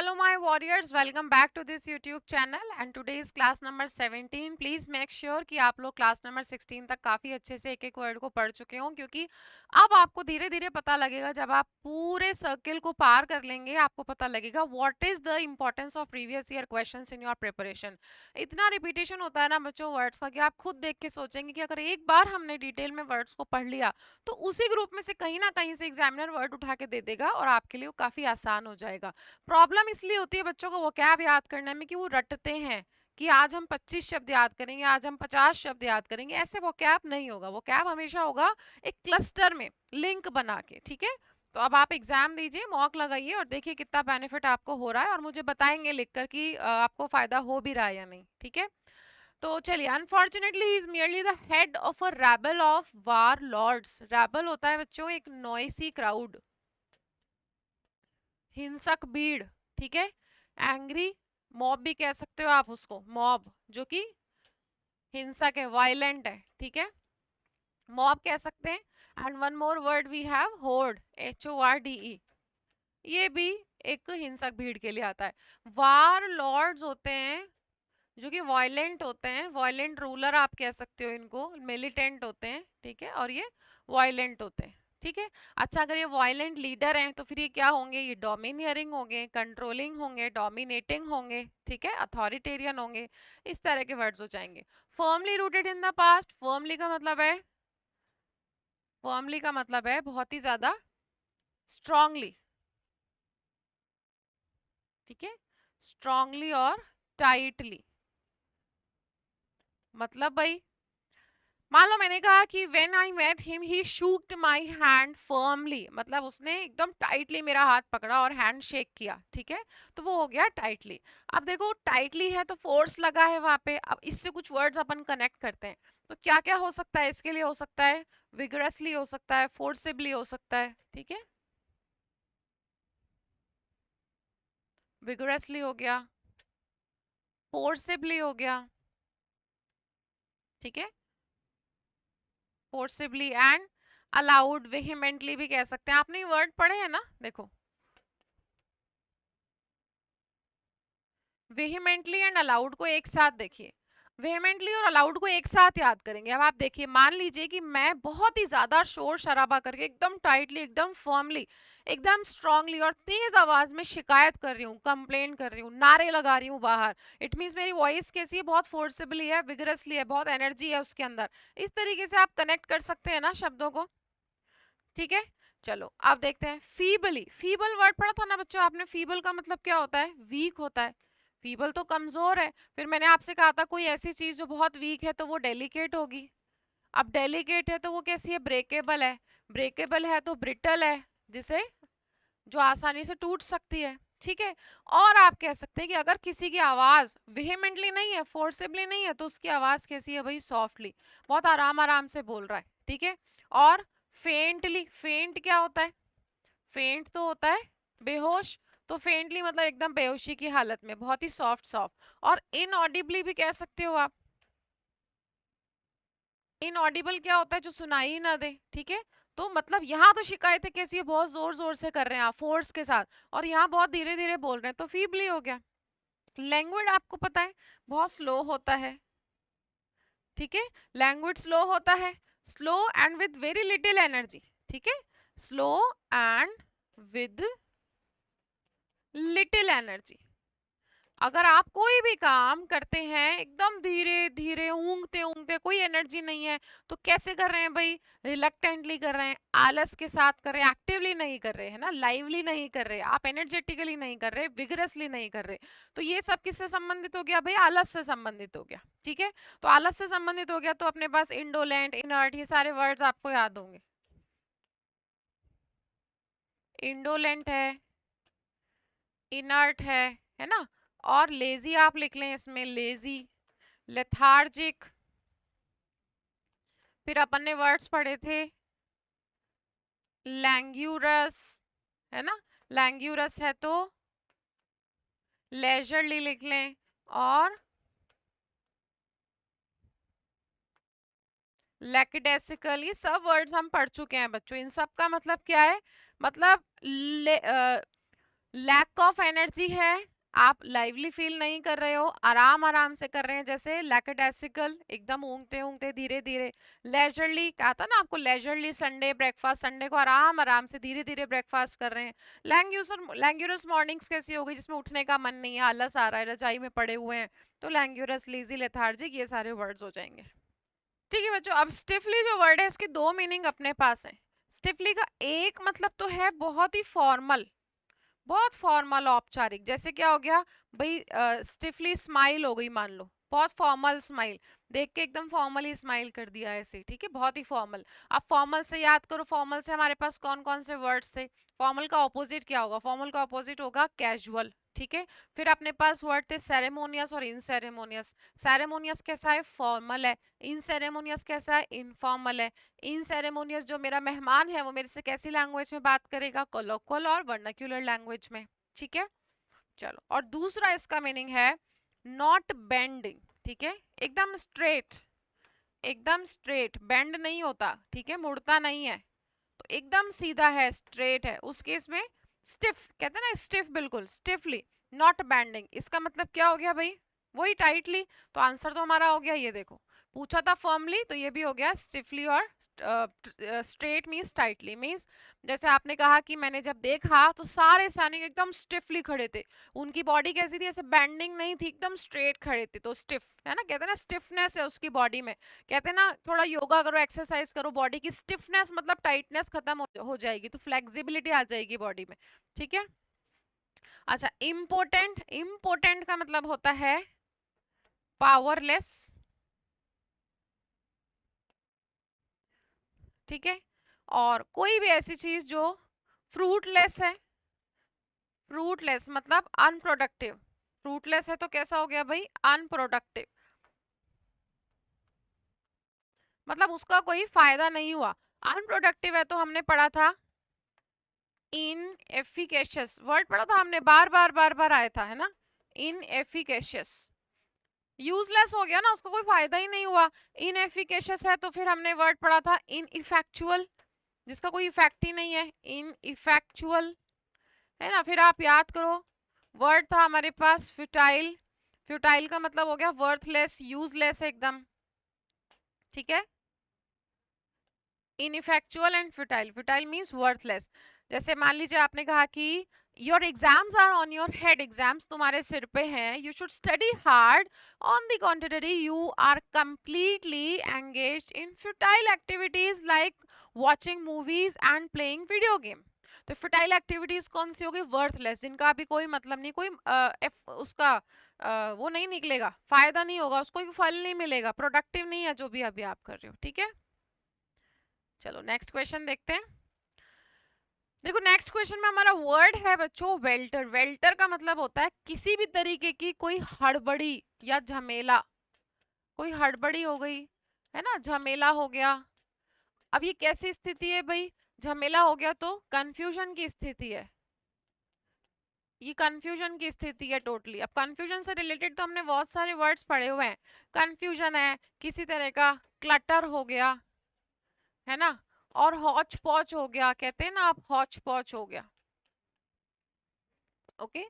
Hello my warriors, welcome back to this YouTube channel and today is class number 17. Please make sure कि आप लोग class number 16 तक काफी अच्छे से एक एक वर्ड को पढ़ चुके हो, क्योंकि अब आपको धीरे धीरे पता लगेगा, जब आप पूरे सर्किल को पार कर लेंगे आपको पता लगेगा what is the importance of previous year questions in your preparation. इतना रिपीटेशन होता है ना बच्चों वर्ड्स का कि आप खुद देख के सोचेंगे कि अगर एक बार हमने डिटेल में वर्ड्स को पढ़ लिया तो उसी ग्रुप में से कहीं ना कहीं से एग्जामिनर वर्ड उठा के दे देगा और आपके लिए वो काफी आसान हो जाएगा। प्रॉब्लम इसलिए होती है बच्चों को वोकैब याद करने में कि वो रटते हैं कि आज हम 25 शब्द याद करेंगे, आज हम 50 शब्द याद करेंगे। ऐसे वोकैब नहीं होगा, वोकैब हमेशा होगा एक क्लस्टर में लिंक बना के। ठीक है, तो अब आप एग्जाम दीजिए, मॉक लगाइए और देखिए कितना बेनिफिट आपको हो रहा है और मुझे बताएंगे लिखकर कि आपको फायदा हो भी रहा है या नहीं। ठीक है, तो चलिए। Unfortunately he is merely the head of a rabble of war lords. Rabble होता है बच्चों एक नॉइसी क्राउड, हिंसक भीड़। ठीक है, एंग्री मॉब भी कह सकते हो आप उसको, मॉब जो कि हिंसक है, वायलेंट है। ठीक है, मॉब कह सकते हैं। And one more word we have horde, HORDE, ये भी एक हिंसक भीड़ के लिए आता है। वार लॉर्ड्स होते हैं जो कि वायलेंट होते हैं, वायलेंट रूलर आप कह सकते हो इनको, मिलिटेंट होते हैं। ठीक है, और ये वायलेंट होते हैं। ठीक है, अच्छा अगर ये वायलेंट लीडर हैं तो फिर ये क्या होंगे, ये डोमिनियरिंग होंगे, कंट्रोलिंग होंगे, डोमिनेटिंग होंगे। ठीक है, अथॉरिटेरियन होंगे, इस तरह के वर्ड्स हो जाएंगे। Firmly rooted in the past, firmly का मतलब है बहुत ही ज्यादा स्ट्रांगली। ठीक है, स्ट्रांगली और टाइटली, मतलब भाई मान लो मैंने कहा कि when I met him he shook my hand firmly, मतलब उसने एकदम टाइटली मेरा हाथ पकड़ा और हैंड शेक किया। ठीक है, तो वो हो गया टाइटली। अब देखो टाइटली है तो फोर्स लगा है वहां पे। अब इससे कुछ वर्ड्स अपन कनेक्ट करते हैं, तो क्या क्या हो सकता है इसके लिए? हो सकता है विगरसली, हो सकता है फोर्सिबली, हो सकता है। ठीक है, विगरसली हो गया, फोर्सिबली हो गया। ठीक है, फोर्सिबली एंड अलाउड, वेहिमेंटली भी कह सकते हैं। आपने ये वर्ड पढ़े हैं ना, देखो वेहिमेंटली एंड अलाउड को एक साथ देखिए, वेहिमेंटली और अलाउड को एक साथ याद करेंगे। अब आप देखिए, मान लीजिए कि मैं बहुत ही ज्यादा शोर शराबा करके एकदम टाइटली, एकदम फर्मली, एकदम स्ट्रांगली और तेज आवाज में शिकायत कर रही हूँ, कंप्लेन कर रही हूँ, नारे लगा रही हूँ बाहर। इट मीन्स मेरी वॉइस कैसी है, बहुत फोर्सिबली है, विगरसली है, बहुत एनर्जी है उसके अंदर। इस तरीके से आप कनेक्ट कर सकते हैं ना शब्दों को। ठीक है, चलो अब देखते हैं फीबली। फीबल वर्ड पढ़ा था ना बच्चों आपने, फीबल का मतलब क्या होता है? वीक होता है। फीबल तो कमजोर है। फिर मैंने आपसे कहा था कोई ऐसी चीज जो बहुत वीक है तो वो डेलिकेट होगी। अब डेलिकेट है तो वो कैसी है? ब्रेकेबल है। ब्रेकेबल है तो ब्रिटल है, जिसे जो आसानी से टूट सकती है। ठीक है, और आप कह सकते हैं कि अगर किसी की आवाज वेहेमेंटली नहीं है, फोर्सिबली नहीं है, तो उसकी आवाज कैसी है भाई? सॉफ्टली, बहुत आराम आराम से बोल रहा है। ठीक है, और फेंटली, फेंट क्या होता है? फेंट तो होता है बेहोश, तो फेंटली मतलब एकदम बेहोशी की हालत में, बहुत ही सॉफ्ट सॉफ्ट। और इनऑडिबली भी कह सकते हो आप। इनऑडिबल क्या होता है? जो सुनाई ही ना दे। ठीक है, तो मतलब यहाँ तो शिकायतें कैसी है, बहुत जोर जोर से कर रहे हैं आप, फोर्स के साथ, और यहाँ बहुत धीरे धीरे बोल रहे हैं, तो फीबली हो गया। लैंग्वेज आपको पता है बहुत स्लो होता है। ठीक है, लैंग्वेज स्लो होता है, slow and with very little energy. ठीक है, slow and with little energy. अगर आप कोई भी काम करते हैं एकदम धीरे धीरे, ऊंघते ऊंघते, कोई एनर्जी नहीं है, तो कैसे कर रहे हैं भाई? रिलक्टेंटली कर रहे हैं, आलस के साथ कर रहे हैं, एक्टिवली नहीं कर रहे हैं ना, लाइवली नहीं कर रहे, आप एनर्जेटिकली नहीं कर रहे, विगरसली नहीं कर रहे। तो ये सब किससे संबंधित हो गया भाई? आलस से संबंधित हो गया। ठीक है, तो आलस से संबंधित हो गया तो अपने पास इंडोलेंट, इनर्ट, ये सारे वर्ड्स आपको याद होंगे। इंडोलेंट है, इनर्ट है ना, और लेजी आप लिख लें इसमें, लेजी, लेथार्जिक। फिर अपन ने वर्ड्स पढ़े थे लैंग्यूरस, है ना, लैंग्यूरस है तो लेजरली लिख लें, और लैकिडेसिकल। ये सब वर्ड्स हम पढ़ चुके हैं बच्चों। इन सब का मतलब क्या है? मतलब लैक ऑफ एनर्जी है, आप लाइवली फील नहीं कर रहे हो, आराम आराम से कर रहे हैं, जैसे लैकेडासिकल, एकदम ऊँघते ऊँघते धीरे धीरे। लेजरली, कहा था ना आपको, लेजरली संडे ब्रेकफास्ट, संडे को आराम आराम से धीरे धीरे ब्रेकफास्ट कर रहे हैं। लैंग्यूरस मॉर्निंग्स कैसी होगी, जिसमें उठने का मन नहीं है, आलस आ रहा है, रजाई में पड़े हुए हैं, तो लैंग्यूरस, लेजी, लेथार्जिक, ये सारे वर्ड्स हो जाएंगे। ठीक है बच्चों, अब स्टिफली जो वर्ड है इसके दो मीनिंग अपने पास है। स्टिफली का एक मतलब तो है बहुत ही फॉर्मल, बहुत फॉर्मल औपचारिक, जैसे क्या हो गया भाई, स्टिफली स्माइल हो गई, मान लो बहुत फॉर्मल स्माइल, देख के एकदम फॉर्मली स्माइल कर दिया ऐसे, ठीक है, बहुत ही फॉर्मल। अब फॉर्मल से याद करो, फॉर्मल से हमारे पास कौन कौन से वर्ड्स थे। फॉर्मल का ऑपोजिट क्या होगा, फॉर्मल का ऑपोजिट होगा कैजुअल, ठीक है। फिर अपने पास वर्ड थे सेरेमोनियस और इनसेरेमोनियस। सेरेमोनियस कैसा है, फॉर्मल है। इनसेरेमोनियस कैसा है, इनफॉर्मल है। इन सेरेमोनियस, जो मेरा मेहमान है वो मेरे से कैसी लैंग्वेज में बात करेगा, कोलोक्वल और वर्नाक्यूलर लैंग्वेज में, ठीक है। चलो, और दूसरा इसका मीनिंग है नॉट बेंडिंग, ठीक है, एकदम स्ट्रेट, एकदम स्ट्रेट, बेंड नहीं होता, ठीक है, मुड़ता नहीं है, तो एकदम सीधा है, स्ट्रेट है, उस केस में स्टिफ कहते हैं ना, स्टिफ, बिल्कुल स्टिफली, नॉट बैंडिंग। इसका मतलब क्या हो गया भाई, वही टाइटली। तो आंसर तो हमारा हो गया, ये देखो, पूछा था फर्मली, तो ये भी हो गया स्टिफली, और स्ट्रेट मीन्स टाइटली, मीन्स जैसे आपने कहा कि मैंने जब देखा तो सारे सैनिक एकदम स्टिफली खड़े थे, उनकी बॉडी कैसी थी, ऐसे बैंडिंग नहीं थी, एकदम स्ट्रेट खड़े थे, तो स्टिफ है ना, कहते हैं ना स्टिफनेस है उसकी बॉडी में। कहते हैं ना थोड़ा योगा करो, एक्सरसाइज करो, बॉडी की स्टिफनेस मतलब टाइटनेस खत्म हो जाएगी, तो फ्लेक्सिबिलिटी आ जाएगी बॉडी में, ठीक है। अच्छा, इम्पोर्टेंट, इम्पोर्टेंट का मतलब होता है पावरलेस, ठीक है। और कोई भी ऐसी चीज जो फ्रूटलेस है, फ्रूटलेस मतलब अनप्रोडक्टिव, फ्रूटलेस है तो कैसा हो गया भाई, अनप्रोडक्टिव, मतलब उसका कोई फायदा नहीं हुआ। अनप्रोडक्टिव है तो हमने पढ़ा था इनएफिकेशियस, वर्ड पढ़ा था हमने, बार बार बार बार आया था, है ना, इनएफिकेशियस। यूजलेस हो गया ना, उसका कोई फायदा ही नहीं हुआ। इनएफिकेशियस है तो फिर हमने वर्ड पढ़ा था इनइफेक्चुअल, जिसका कोई इफेक्ट ही नहीं है, इनइफेक्चुअल, है ना। फिर आप याद करो, वर्ड था हमारे पास फ्यूटाइल, फ्यूटाइल का मतलब हो गया वर्थलेस, यूजलेस एकदम, ठीक है। Ineffectual and futile, futile means worthless. जैसे मान लीजिए आपने कहा कि your exams are on your head, exams तुम्हारे सिर पे हैं, you should study hard, on the contrary you are completely engaged in futile activities like watching movies and playing video game. तो फ्यूटाइल एक्टिविटीज कौन सी होगी, वर्थलेस, जिनका अभी कोई मतलब नहीं, कोई उसका वो नहीं निकलेगा, फायदा नहीं होगा, उसको कोई फल नहीं मिलेगा, प्रोडक्टिव नहीं है जो भी अभी आप कर रहे हो, ठीक है। चलो नेक्स्ट क्वेश्चन देखते हैं। देखो नेक्स्ट क्वेश्चन में हमारा वर्ड है बच्चों वेल्टर। वेल्टर का मतलब होता है किसी भी तरीके की कोई हड़बड़ी या झमेला, कोई हड़बड़ी हो गई, है ना, झमेला हो गया। अब ये कैसी स्थिति है भाई, झमेला हो गया तो कंफ्यूजन की स्थिति है, ये कंफ्यूजन की स्थिति है टोटली। अब कंफ्यूजन से रिलेटेड तो हमने बहुत सारे वर्ड्स पढ़े हुए हैं, कंफ्यूजन है किसी तरह का, क्लटर हो गया, है ना, और हौच पौच हो गया, कहते हैं ना आप, हौच पौच हो गया, ओके,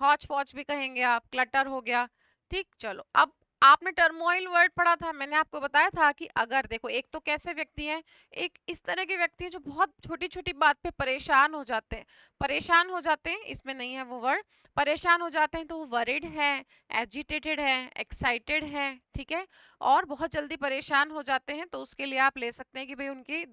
हौच पौच भी कहेंगे आप, क्लटर हो गया, ठीक। चलो, अब आपने टर्मोइल वर्ड पढ़ा था, मैंने आपको बताया था कि अगर देखो, एक तो कैसे व्यक्ति हैं, एक इस तरह के व्यक्ति हैं जो बहुत छोटी छोटी बात पे परेशान हो जाते हैं, परेशान हो जाते हैं, इसमें नहीं है वो वर्ड, परेशान हो जाते हैं तो वो वरिड है, एजिटेटेड है, एक्साइटेड है, ठीक है। और बहुत जल्दी परेशान हो जाते हैं तो उसके लिए आप ले सकते हैं कि भाई उनके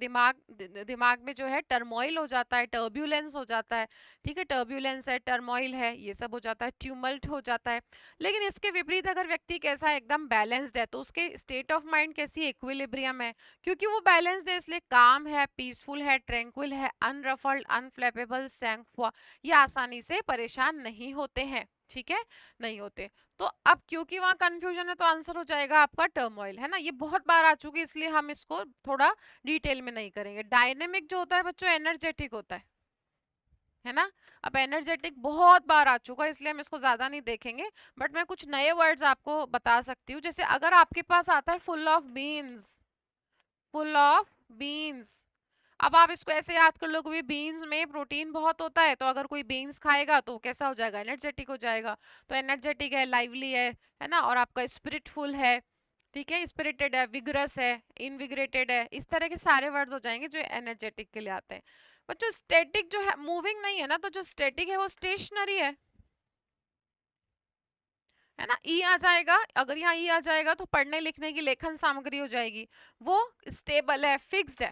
दिमाग में जो है टर्मोइल हो जाता है, टर्ब्यूलेंस हो जाता है, ठीक है, टर्ब्यूलेंस है, टर्मोइल है, ये सब हो जाता है, ट्यूमल्ट हो जाता है। लेकिन इसके विपरीत अगर व्यक्ति कैसा है, एकदम बैलेंस्ड है, तो उसके स्टेट ऑफ माइंड कैसी, इक्विलिब्रियम है, क्योंकि वो बैलेंस्ड है इसलिए काम है, पीसफुल है, ट्रैंक्विल है, अनरफल्ड, अनफ्लैपेबल, सैंक्वा, ये आसानी से परेशान नहीं होते हैं, ठीक है, नहीं होते। तो अब क्योंकि वहां कंफ्यूजन है तो आंसर हो जाएगा आपका टर्मोइल, है ना, ये बहुत बार आ चुकी है इसलिए हम इसको थोड़ा डिटेल में नहीं करेंगे। डायनेमिक जो होता है बच्चों, एनर्जेटिक होता है ना। अब एनर्जेटिक बहुत बार आ चुका है इसलिए हम इसको ज्यादा नहीं देखेंगे, बट मैं कुछ नए वर्ड्स आपको बता सकती हूँ। जैसे अगर आपके पास आता है full of beans, full of beans, अब आप इसको ऐसे याद कर लो कि बीन्स में प्रोटीन बहुत होता है, तो अगर कोई बीन्स खाएगा तो कैसा हो जाएगा, एनर्जेटिक हो जाएगा। तो एनर्जेटिक है, लाइवली है ना, और आपका स्पिरिटफुल है, ठीक है, स्पिरिटेड है, विगरस है, इनविगरेटेड है, इस तरह के सारे वर्ड्स हो जाएंगे जो एनर्जेटिक के लिए आते हैं। बच्चों स्टैटिक जो है मूविंग नहीं है ना, तो जो स्टैटिक है वो स्टेशनरी है ना। ई आ जाएगा, अगर यहाँ ई आ जाएगा तो पढ़ने लिखने की लेखन सामग्री हो जाएगी। वो स्टेबल है, फिक्स्ड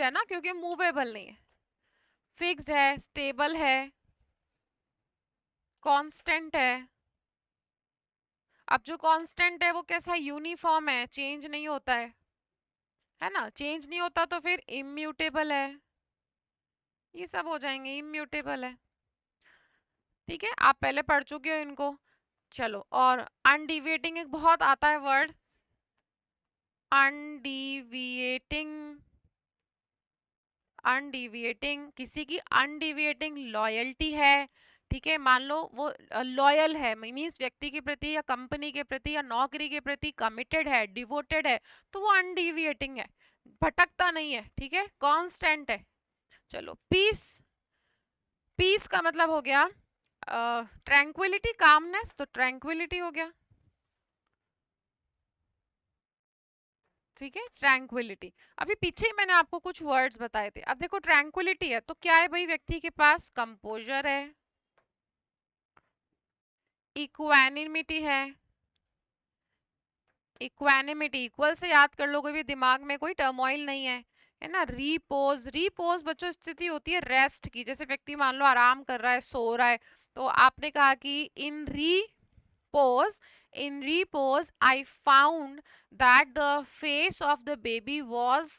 है ना, क्योंकि मूवेबल नहीं है। फिक्स्ड है, स्टेबल है, कांस्टेंट है। अब जो कांस्टेंट है वो कैसा है, यूनिफॉर्म है, चेंज नहीं होता है ना, चेंज नहीं होता तो फिर इम्यूटेबल है, ये सब हो जाएंगे, इम्यूटेबल है। ठीक है, आप पहले पढ़ चुके हो इनको। चलो, और अनडिविएटिंग एक बहुत आता है वर्ड, अनडिविएटिंग। अनडिविएटिंग, किसी की अनडिविएटिंग लॉयल्टी है, ठीक है, मान लो वो लॉयल है, मीन्स व्यक्ति के प्रति या कंपनी के प्रति या नौकरी के प्रति कमिटेड है, डिवोटेड है, तो वो अनडिविएटिंग है, भटकता नहीं है, ठीक है, कांस्टेंट है। चलो, पीस, पीस का मतलब हो गया ट्रैंक्विलिटी, कामनेस, तो ट्रैंक्विलिटी हो गया, ठीक है, ट्रैंक्विलिटी। अभी पीछे ही मैंने आपको कुछ वर्ड्स बताए थे। अब देखो ट्रैंक्विलिटी है तो क्या है भाई, व्यक्ति के पास कंपोजर है, इक्वानिमिटी इक्वानिमिटी, इक्वल से याद कर लो, कोई भी दिमाग में कोई टर्मोइल नहीं है ना। रीपोज, रीपोज बच्चों स्थिति होती है रेस्ट की, जैसे व्यक्ति मान लो आराम कर रहा है, सो रहा है, तो आपने कहा कि इन repose, in repose I found that the face of the baby was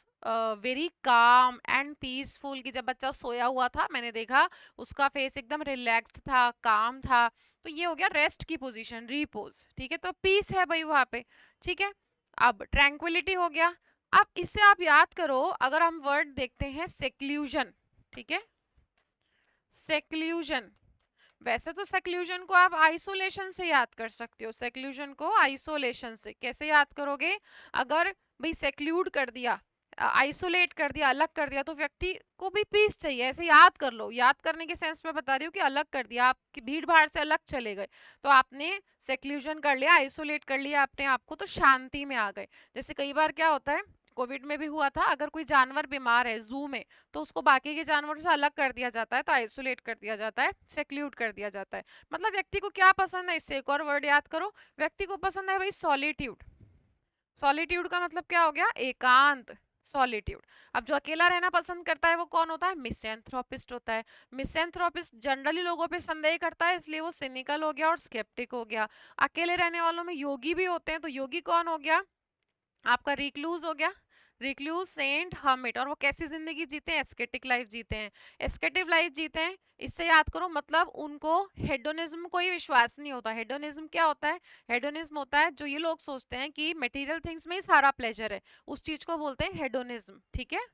very calm and peaceful, कि जब बच्चा सोया हुआ था मैंने देखा उसका फेस एकदम रिलैक्स्ड था, काम था। तो ये हो गया रेस्ट की पोजीशन, रिपोज, ठीक है, तो पीस है भाई वहां पे, ठीक है। अब ट्रैंक्विलिटी हो गया। अब इससे आप याद करो, अगर हम वर्ड देखते हैं सेक्लूजन, ठीक है, सेक्लूजन, वैसे तो सेक्लूजन को आप आइसोलेशन से याद कर सकते हो, सेक्लूजन को आइसोलेशन से कैसे याद करोगे, अगर भाई सेक्लूड कर दिया, आइसोलेट कर दिया, अलग कर दिया, तो व्यक्ति को भी पीस चाहिए, ऐसे याद कर लो, याद करने के सेंस में बता रही हूँ कि अलग कर दिया, आप भीड़ भाड़ से अलग चले गए, तो आपने सेक्लूजन कर लिया, आइसोलेट कर लिया अपने आप को, तो शांति में आ गए। जैसे कई बार क्या होता है, कोविड में भी हुआ था, अगर कोई जानवर बीमार है जू में, तो उसको बाकी के जानवरों से अलग कर दिया जाता है, तो आइसोलेट कर दिया जाता है, सेक्ल्यूड कर दिया जाता है। मतलब व्यक्ति को क्या पसंद है, इससे एक और वर्ड याद करो, व्यक्ति को पसंद है भाई सॉलिट्यूड। सॉलिट्यूड का मतलब क्या हो गया, एकांत, सॉलिट्यूड। अब जो अकेला रहना पसंद करता है वो कौन होता है, मिसैंथ्रोपिस्ट होता है। मिसैंथ्रोपिस्ट जनरली लोगों पे संदेह करता है, इसलिए वो सिनिकल हो गया और स्केप्टिक हो गया। अकेले रहने वालों में योगी भी होते हैं, तो योगी कौन हो गया, आपका रिक्लूज हो गया, रिक्लूज, सेंट, हर्मिट। और वो कैसी जिंदगी जीते हैं, एस्केटिक लाइफ जीते हैं, एस्केटिव लाइफ जीते हैं। इससे याद करो, मतलब उनको हेडोनिज्म कोई विश्वास नहीं होता। हेडोनिज्म क्या होता है, हेडोनिज्म होता है जो ये लोग सोचते हैं कि मटेरियल थिंग्स में ही सारा प्लेजर है, उस चीज को बोलते हैं हेडोनिज्म, ठीक है।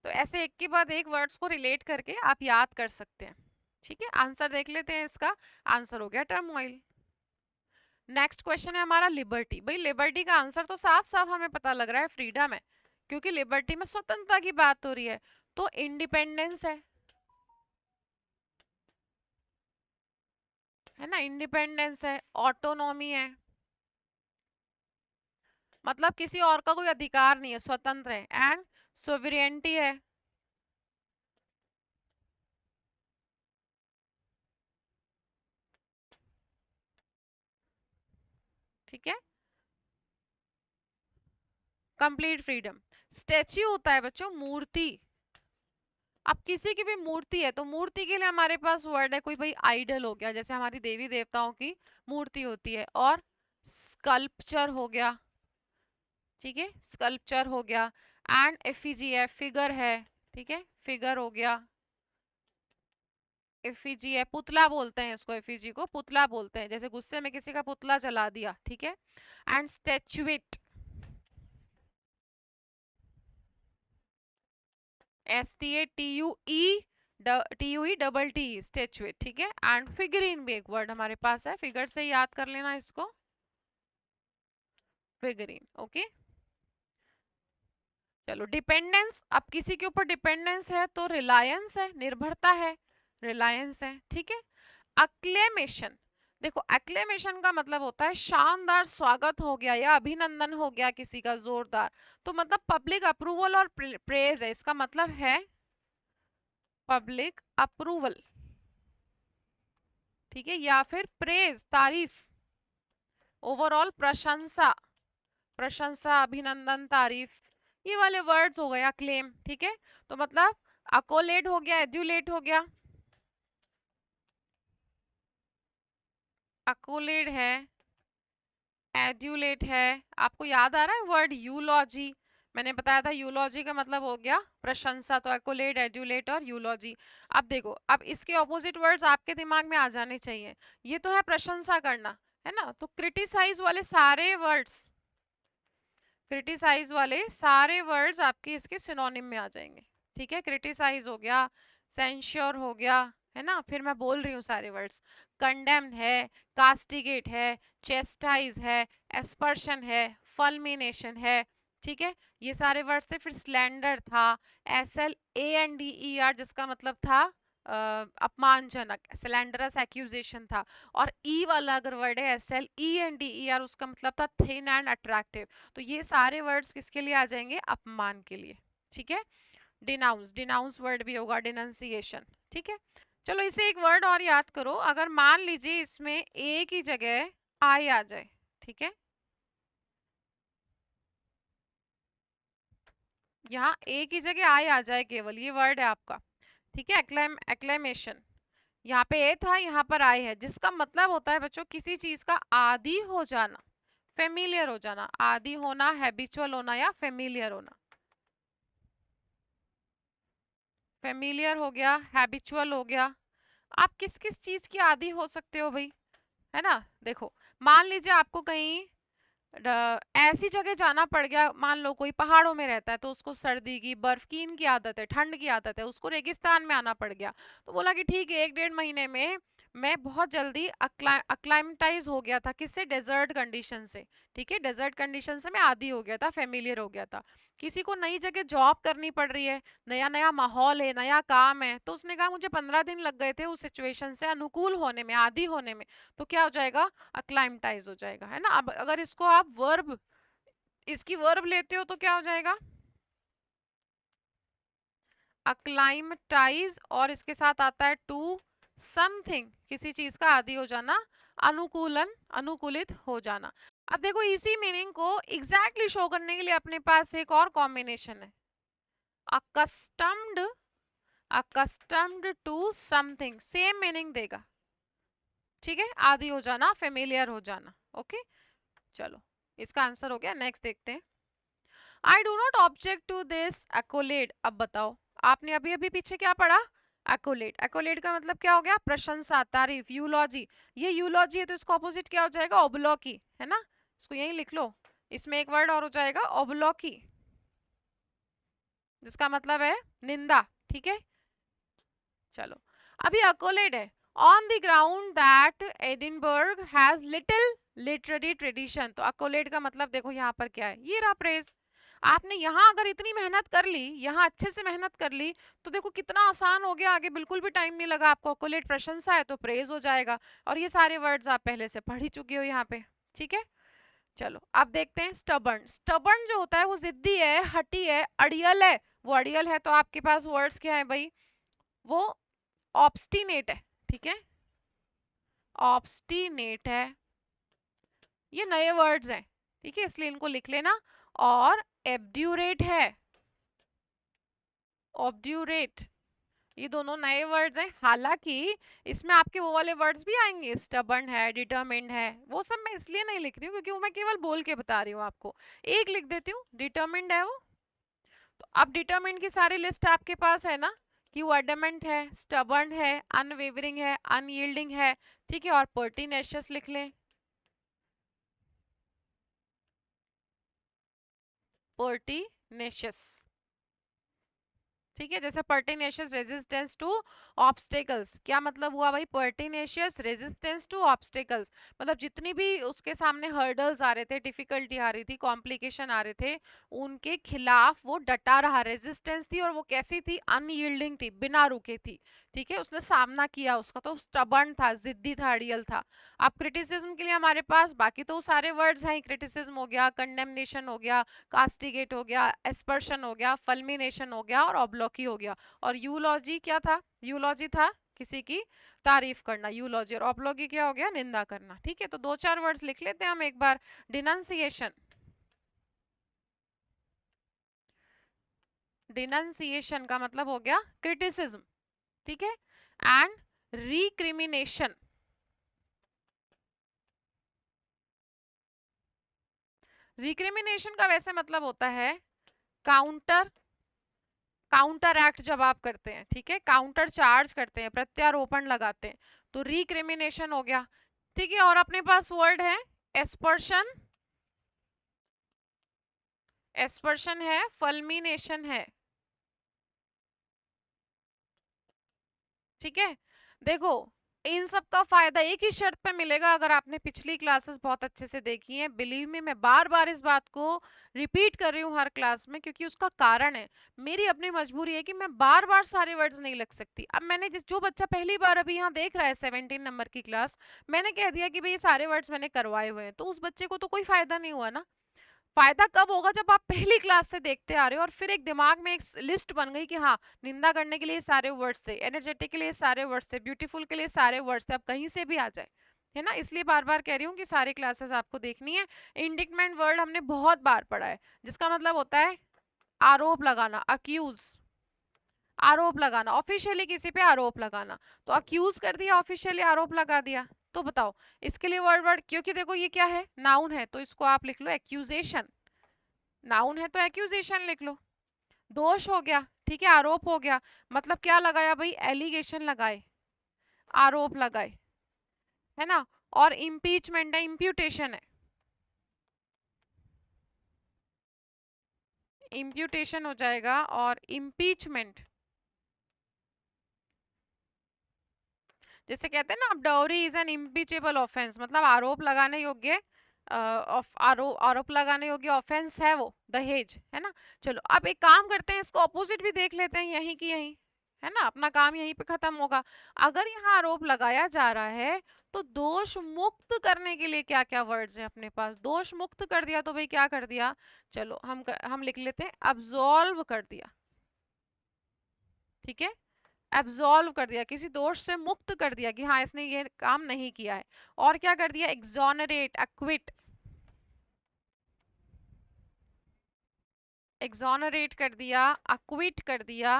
तो ऐसे एक के बाद एक वर्ड्स को रिलेट करके आप याद कर सकते हैं, ठीक है। आंसर देख लेते हैं इसका, आंसर हो गया टर्मोइल। नेक्स्ट क्वेश्चन है हमारा लिबर्टी। भाई लिबर्टी का आंसर तो साफ साफ हमें पता लग रहा है, फ्रीडम है, क्योंकि लिबर्टी में स्वतंत्रता की बात हो रही है, तो इंडिपेंडेंस है ना, इंडिपेंडेंस है, ऑटोनॉमी है, मतलब किसी और का कोई अधिकार नहीं है, स्वतंत्र है, एंड सोवरेनिटी है, ठीक है, कंप्लीट फ्रीडम। स्टैच्यू होता है बच्चों मूर्ति। अब किसी की भी मूर्ति है, तो मूर्ति के लिए हमारे पास वर्ड है, कोई भाई आइडल हो गया, जैसे हमारी देवी देवताओं की मूर्ति होती है, और स्कल्पचर हो गया, ठीक है, स्कल्पचर हो गया, एंड एफिजी है, फिगर है, ठीक है, फिगर हो गया, एफिजी है, पुतला बोलते हैं इसको, एफिजी को पुतला बोलते हैं, जैसे गुस्से में किसी का पुतला जला दिया, ठीक है, and statuette, S T A T U E, T U E double T, statuette, ठीक है। एंड फिगरीन भी एक वर्ड हमारे पास है, फिगर से याद कर लेना इसको, फिगरीन, ओके। चलो डिपेंडेंस, अब किसी के ऊपर डिपेंडेंस है तो रिलायंस है, निर्भरता है, रिलायंस है, ठीक है। अक्लेमेशन, देखो अक्लेमेशन का मतलब होता है शानदार स्वागत हो गया या अभिनंदन हो गया किसी का जोरदार, तो मतलब पब्लिक अप्रूवल और प्रेज है, इसका मतलब है पब्लिक अप्रूवल, ठीक है, या फिर प्रेज तारीफ, ओवरऑल प्रशंसा, प्रशंसा अभिनंदन तारीफ, ये वाले वर्ड्स हो गया क्लेम, ठीक है। तो मतलब अकोलेट हो गया, एड्यूलेट हो गया, अकोलेट है, एड्यूलेट है। आपको याद आ रहा है वर्ड यूलॉजी, मैंने बताया था यूलॉजी का मतलब हो गया प्रशंसा, तो एकोलेट, एड्यूलेट और यूलॉजी। अब देखो, अब इसके ऑपोजिट वर्ड्स आपके दिमाग में आ जाने चाहिए। ये तो है प्रशंसा करना, है ना, तो क्रिटिसाइज वाले सारे वर्ड्स, क्रिटिसाइज वाले सारे वर्ड्स आपके इसके सिनोनिम में आ जाएंगे, ठीक है। क्रिटिसाइज हो गया, सेंश्योर हो गया, है ना, फिर मैं बोल रही हूँ सारे वर्ड्स, कंडेम्ड है, कास्टिगेट है, चेस्टाइज है, एस्पर्शन है, फल्मिनेशन है, ठीक है। ये सारे वर्ड से फिर स्लैंडर था, SLANDER जिसका मतलब था अपमानजनक, स्लैंडरस एक्यूजेशन था। और ई वाला अगर वर्ड है SLENDER, उसका मतलब था थिन एंड अट्रैक्टिव। तो ये सारे वर्ड्स किसके लिए आ जाएंगे, अपमान के लिए, ठीक है। डिनाउंस, डिनाउंस वर्ड भी होगा, डिनंसिएशन, ठीक है। चलो इसे एक वर्ड और याद करो, अगर मान लीजिए इसमें ए की जगह आई आ जाए, ठीक है, यहाँ ए की जगह आई आ जाए केवल, ये वर्ड है आपका, ठीक है, एक्लेमेशन, यहाँ पे ए था, यहाँ पर आई है, जिसका मतलब होता है बच्चों किसी चीज का आदी हो जाना, फेमिलियर हो जाना, आदी होना, हैबिचुअल होना या फेमिलियर होना। फेमिलियर हो गया, हैबिचुअल हो गया। आप किस किस चीज की आदी हो सकते हो भाई, है ना। देखो मान लीजिए आपको कहीं ऐसी जगह जाना पड़ गया, मान लो कोई पहाड़ों में रहता है तो उसको सर्दी की, बर्फ की इनकी आदत है, ठंड की आदत है, उसको रेगिस्तान में आना पड़ गया, तो बोला कि ठीक है 1 डेढ़ महीने में मैं बहुत जल्दी अक्लाइमेटाइज हो गया था, किससे, डेजर्ट कंडीशन से, ठीक है, डेजर्ट कंडीशन से मैं आदी हो गया था, फेमिलियर हो गया था। किसी को नई जगह जॉब करनी पड़ रही है, नया नया माहौल है, नया काम है, तो उसने कहा मुझे 15 दिन लग गए थे उस सिचुएशन से अनुकूल होने में, आदी होने में, तो क्या हो जाएगा, अक्लाइमेटाइज हो जाएगा, है ना। अब अगर इसको आप वर्ब, इसकी वर्ब लेते हो तो क्या हो जाएगा, अक्लाइमेटाइज, और इसके साथ आता है टू समथिंग, किसी चीज का आदी हो जाना, अनुकूलन, अनुकूलित हो जाना। अब देखो इसी मीनिंग को एग्जैक्टली शो करने के लिए अपने पास एक और कॉम्बिनेशन है, accustomed, accustomed to something, same meaning देगा, ठीक है, आदी हो जाना, फेमिलियर हो जाना, ओके। चलो इसका आंसर हो गया, नेक्स्ट देखते हैं। I do not object to this accolade, अब बताओ, आपने अभी अभी पीछे क्या पढ़ा, एक्कोलेड, एक्कोलेड का मतलब क्या हो गया, प्रशंसा, तारीफ, यूलॉजी, ये यूलॉजी है तो इसका ऑपोजिट क्या हो जाएगा, ओबलॉकी, है ना, इसको यही लिख लो, इसमें एक वर्ड और हो जाएगा ओबलॉकी, जिसका मतलब है निंदा, ठीक है। चलो अभी अकोलेट है, on the ground that Edinburgh has little literary tradition, तो अकोलेट का मतलब देखो यहाँ पर क्या है, ये रहा प्रेज। आपने यहाँ अगर इतनी मेहनत कर ली, यहाँ अच्छे से मेहनत कर ली, तो देखो कितना आसान हो गया, आगे बिल्कुल भी टाइम नहीं लगा आपको, अकोलेट प्रशंसा है तो प्रेज हो जाएगा, और ये सारे वर्ड्स आप पहले से पढ़ ही चुके हो यहाँ पे, ठीक है। चलो अब देखते हैं स्टबर्न, स्टबर्न जो होता है वो जिद्दी है, हठी है, अड़ियल है, वो अड़ियल है तो आपके पास वर्ड्स क्या है भाई, वो ऑब्स्टिनेट है, ठीक है, ऑब्स्टिनेट है, ये नए वर्ड्स हैं, ठीक है, इसलिए इनको लिख लेना। और एब्ड्यूरेट है, ऑब्ड्यूरेट, ये दोनों नए वर्ड्स हैं, हालांकि इसमें आपके वो वाले वर्ड्स भी आएंगे, स्टबर्न है, डिटरमिन्ड है, वो सब मैं इसलिए नहीं लिख रही हूँ क्योंकि वो मैं केवल बोल के बता रही हूँ आपको, एक लिख देती हूँ, डिटरमिन्ड है वो। तो अब डिटरमिन्ड की सारी लिस्ट आपके पास है ना, कि वो एडमेंट है, स्टबर्न है, अनवेवरिंग है, अनयील्डिंग है, ठीक है, और पर्टिनेशियस लिख लें, पर्टिनेशियस, ठीक है, जैसे पर्टिनेशियस रेजिस्टेंस टू ऑब्स्टेकल्स, क्या मतलब हुआ भाई, पर्टिनेशियस रेजिस्टेंस टू ऑब्स्टेकल्स, मतलब जितनी भी उसके सामने हर्डल्स आ रहे थे, डिफिकल्टी आ रही थी, कॉम्प्लिकेशन आ रहे थे, उनके खिलाफ वो डटा रहा, रेजिस्टेंस थी, और वो कैसी थी, अनयील्डिंग थी, बिना रुके थी। ठीक है, उसने सामना किया, उसका तो स्टबर्न था, जिद्दी था, अड़ियल था। अब क्रिटिसिज्म के लिए हमारे पास बाकी तो सारे वर्ड्स हैं, क्रिटिसिज्म हो गया, कंडेमनेशन हो गया, कास्टिगेट हो गया, एस्पर्शन हो गया, फल्मिनेशन हो गया, और ऑब्लोकी हो गया। और यूलॉजी क्या था, यूलॉजी था किसी की तारीफ करना, यूलॉजी, और ऑब्लोकी क्या हो गया, निंदा करना। ठीक है, तो दो चार वर्ड्स लिख लेते हैं हम एक बार। डिनंसिएशन, डिनंसिएशन का मतलब हो गया क्रिटिसिज्म। ठीक है, एंड रिक्रिमिनेशन, रिक्रिमिनेशन का वैसे मतलब होता है काउंटर, काउंटर एक्ट जब आप करते हैं, ठीक है, काउंटर चार्ज करते हैं, प्रत्यारोपण लगाते हैं, तो रिक्रिमिनेशन हो गया। ठीक है, और अपने पास वर्ड है एस्पर्शन, एस्पर्शन है, फल्मिनेशन है। ठीक है, देखो इन सब का फायदा एक ही शर्त पे मिलेगा, अगर आपने पिछली क्लासेस बहुत अच्छे से देखी हैं। बिलीव मी, मैं बार बार इस बात को रिपीट कर रही हूँ हर क्लास में, क्योंकि उसका कारण है, मेरी अपनी मजबूरी है कि मैं बार बार सारे वर्ड्स नहीं लिख सकती। अब मैंने जो बच्चा पहली बार अभी यहाँ देख रहा है 17 नंबर की क्लास, मैंने कह दिया कि भाई ये सारे वर्ड्स मैंने करवाए हुए हैं, तो उस बच्चे को तो कोई फायदा नहीं हुआ ना। फायदा कब होगा, जब आप पहली क्लास से देखते आ रहे हो और फिर एक दिमाग में एक लिस्ट बन गई कि हाँ, निंदा करने के लिए सारे वर्ड्स थे, एनर्जेटिक के लिए सारे वर्ड्स थे, ब्यूटीफुल के लिए सारे वर्ड्स थे, अब कहीं से भी आ जाए, है ना। इसलिए बार बार कह रही हूँ कि सारी क्लासेस आपको देखनी है। इंडिक्टमेंट वर्ड हमने बहुत बार पढ़ा है, जिसका मतलब होता है आरोप लगाना, अक्यूज, आरोप लगाना, ऑफिशियली किसी पे आरोप लगाना। तो अक्यूज कर दिया, ऑफिशियली आरोप लगा दिया। तो बताओ इसके लिए वर्ड वर्ड, क्योंकि देखो ये क्या है, नाउन है, तो इसको आप लिख लो एक्यूजेशन, नाउन है तो एक्यूजेशन लिख लो। दोष हो गया, ठीक है, आरोप हो गया, मतलब क्या लगाया भाई, एलिगेशन लगाए, आरोप लगाए, है ना। और इम्पीचमेंट है, इम्प्यूटेशन है, इम्प्यूटेशन हो जाएगा, और इम्पीचमेंट, जैसे कहते हैं ना, अब डाउरी इज एन इम्पीचेबल ऑफेंस, मतलब आरोप लगाने योग्य, आरोप लगाने योग्य ऑफेंस है वो, दहेज, है ना। चलो अब एक काम करते हैं, इसको ऑपोजिट भी देख लेते हैं, यहीं की यहीं, है ना, अपना काम यहीं पे खत्म होगा। अगर यहाँ आरोप लगाया जा रहा है, तो दोष मुक्त करने के लिए क्या क्या वर्ड्स हैं अपने पास, दोष मुक्त कर दिया तो भाई क्या कर दिया, चलो हम लिख लेते हैं, अब्सॉल्व कर दिया। ठीक है, एब्सॉल्व कर दिया, किसी दोष से मुक्त कर दिया कि हाँ इसने ये काम नहीं किया है। और क्या कर दिया, एक्सोनरेट, एक्विट, एक्सोनरेट कर दिया, एक्विट कर दिया,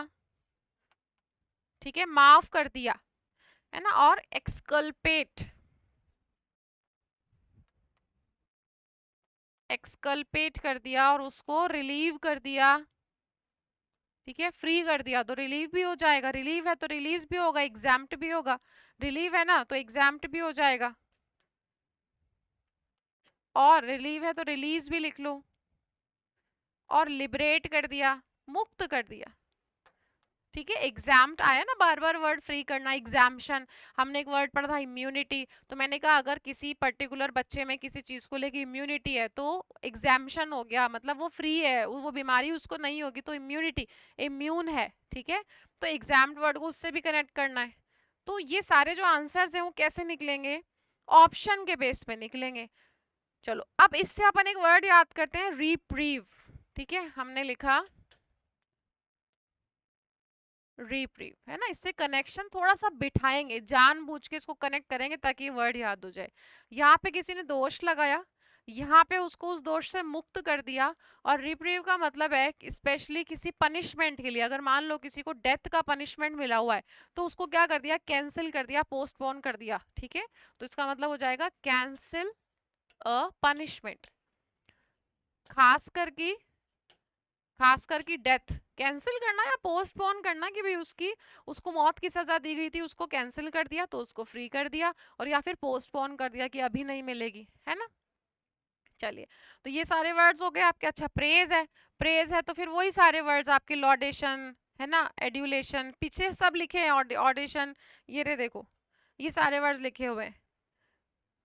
ठीक है, माफ कर दिया, है ना। और एक्सकल्पेट, एक्सकल्पेट कर दिया, और उसको रिलीव कर दिया, ठीक है, फ्री कर दिया, तो रिलीव भी हो जाएगा, रिलीव है तो रिलीज भी होगा, एग्जाम्प्ट भी होगा, रिलीव है ना तो एग्जाम्प्ट भी हो जाएगा, और रिलीव है तो रिलीज भी लिख लो, और लिबरेट कर दिया, मुक्त कर दिया। ठीक है, एग्जाम्ड आया ना, बार बार वर्ड फ्री करना, एग्जाम्शन। हमने एक वर्ड पढ़ा था इम्यूनिटी, तो मैंने कहा अगर किसी पर्टिकुलर बच्चे में किसी चीज को लेके इम्यूनिटी है तो एग्जाम्शन हो गया, मतलब वो फ्री है, वो बीमारी उसको नहीं होगी, तो इम्यूनिटी, इम्यून है। ठीक है, तो एग्जाम्ड वर्ड को उससे भी कनेक्ट करना है। तो ये सारे जो आंसर्स हैं वो कैसे निकलेंगे, ऑप्शन के बेस पे निकलेंगे। चलो अब इससे अपन एक वर्ड याद करते हैं, रिप्रीव। ठीक है, हमने लिखा रिप्रीव, है ना, इससे कनेक्शन थोड़ा सा बिठाएंगे, जानबूझ के इसको कनेक्ट करेंगे ताकि वर्ड याद हो जाए। यहाँ पे किसी ने दोष लगाया, यहाँ पे उसको उस दोष से मुक्त कर दिया। और रिप्रीव का मतलब है स्पेशली किसी पनिशमेंट के लिए, अगर मान लो किसी को डेथ का पनिशमेंट मिला हुआ है, तो उसको क्या कर दिया, कैंसिल कर दिया, पोस्टपोन कर दिया। ठीक है, तो इसका मतलब हो जाएगा कैंसिल अ पनिशमेंट। खास करके, खास करके डेथ कैंसिल करना या पोस्टपोन करना, कि भाई उसकी, उसको मौत की सजा दी गई थी, उसको कैंसिल कर दिया तो उसको फ्री कर दिया, और या फिर पोस्टपोन कर दिया कि अभी नहीं मिलेगी, है ना। चलिए, तो ये सारे वर्ड्स हो गए आपके। अच्छा, प्रेज है, प्रेज है तो फिर वही सारे वर्ड्स आपके, लॉडेशन, है ना, एड्यूलेशन, पीछे सब लिखे हैं, ऑडिशन, ये रे देखो, ये सारे वर्ड्स लिखे हुए हैं,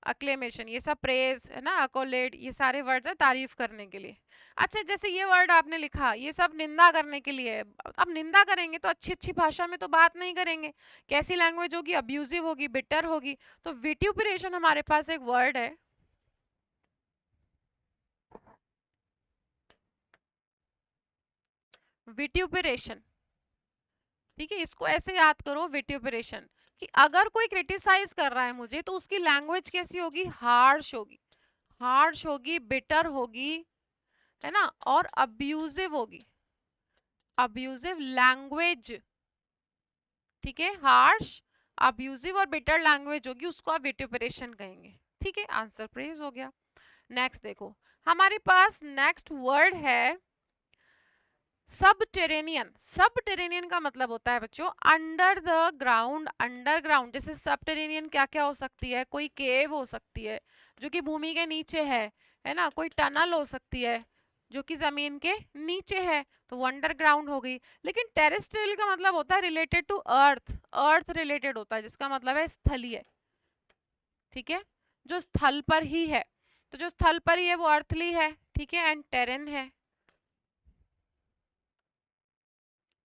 अक्लेमेशन, ये सब प्रेज है ना, अकोलेड, ये सारे वर्ड्स है तारीफ करने के लिए। अच्छा, जैसे ये वर्ड आपने लिखा, ये सब निंदा करने के लिए है। अब निंदा करेंगे तो अच्छी अच्छी भाषा में तो बात नहीं करेंगे, कैसी लैंग्वेज होगी, अब्यूजिव होगी, बिटर होगी। तो विट्यूपरेशन हमारे पास एक वर्ड है, विट्यूपरेशन। ठीक है, इसको ऐसे याद करो, विट्यूपरेशन, कि अगर कोई क्रिटिसाइज कर रहा है मुझे तो उसकी लैंग्वेज कैसी होगी, हार्श होगी, हार्श होगी, बिटर होगी, है ना, और अब्यूजिव होगी, अब्यूजिव लैंग्वेज। ठीक है, हार्श, अब्यूजिव और बिटर लैंग्वेज होगी, उसको आप विट्यूपरेशन कहेंगे। ठीक है, आंसर प्रेज हो गया। नेक्स्ट देखो, हमारे पास नेक्स्ट वर्ड है सबटेरेनियन। सबटेरेनियन का मतलब होता है बच्चों अंडर द ग्राउंड, अंडरग्राउंड। जैसे सबटेरेनियन क्या क्या हो सकती है, कोई केव हो सकती है जो कि भूमि के नीचे है ना, कोई टनल हो सकती है जो कि जमीन के नीचे है, तो वो अंडरग्राउंड हो गई। लेकिन टेरेस्ट्रियल का मतलब होता है related to earth, earth related होता है, जिसका मतलब है स्थलीय। ठीक है, जो स्थल पर ही है, तो जो स्थल पर ही है वो अर्थली है। ठीक है, एंड टेरेन है,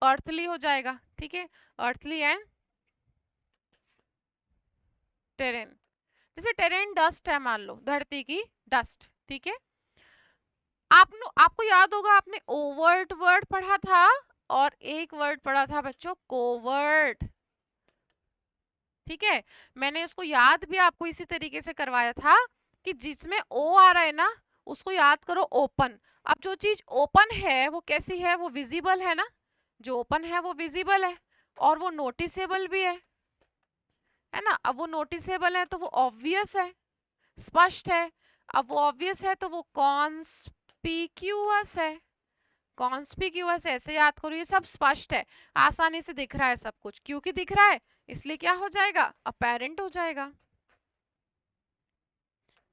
अर्थली हो जाएगा। ठीक है, अर्थली एंड टेरेन। जैसे टेरेन डस्ट है, मान लो धरती की डस्ट। ठीक है, आपको याद होगा आपने ओवर्ट वर्ड पढ़ा था और एक वर्ड पढ़ा था बच्चों कोवर्ट। ठीक है, मैंने इसको याद भी आपको इसी तरीके से करवाया था कि जिसमें ओ आ रहा है ना, उसको याद करो ओपन। अब जो चीज ओपन है वो कैसी है, वो विजिबल है ना, जो ओपन है वो विजिबल है और वो नोटिसेबल भी है ना। अब वो नोटिसेबल है तो वो ऑब्वियस है, स्पष्ट है। अब वो ऑब्वियस है तो वो कॉन्स्पिक्यूअस है, कॉन्स्पिक्यूअस ऐसे याद करो, ये सब स्पष्ट है, आसानी से दिख रहा है सब कुछ, क्योंकि दिख रहा है इसलिए क्या हो जाएगा, अपेरेंट हो जाएगा,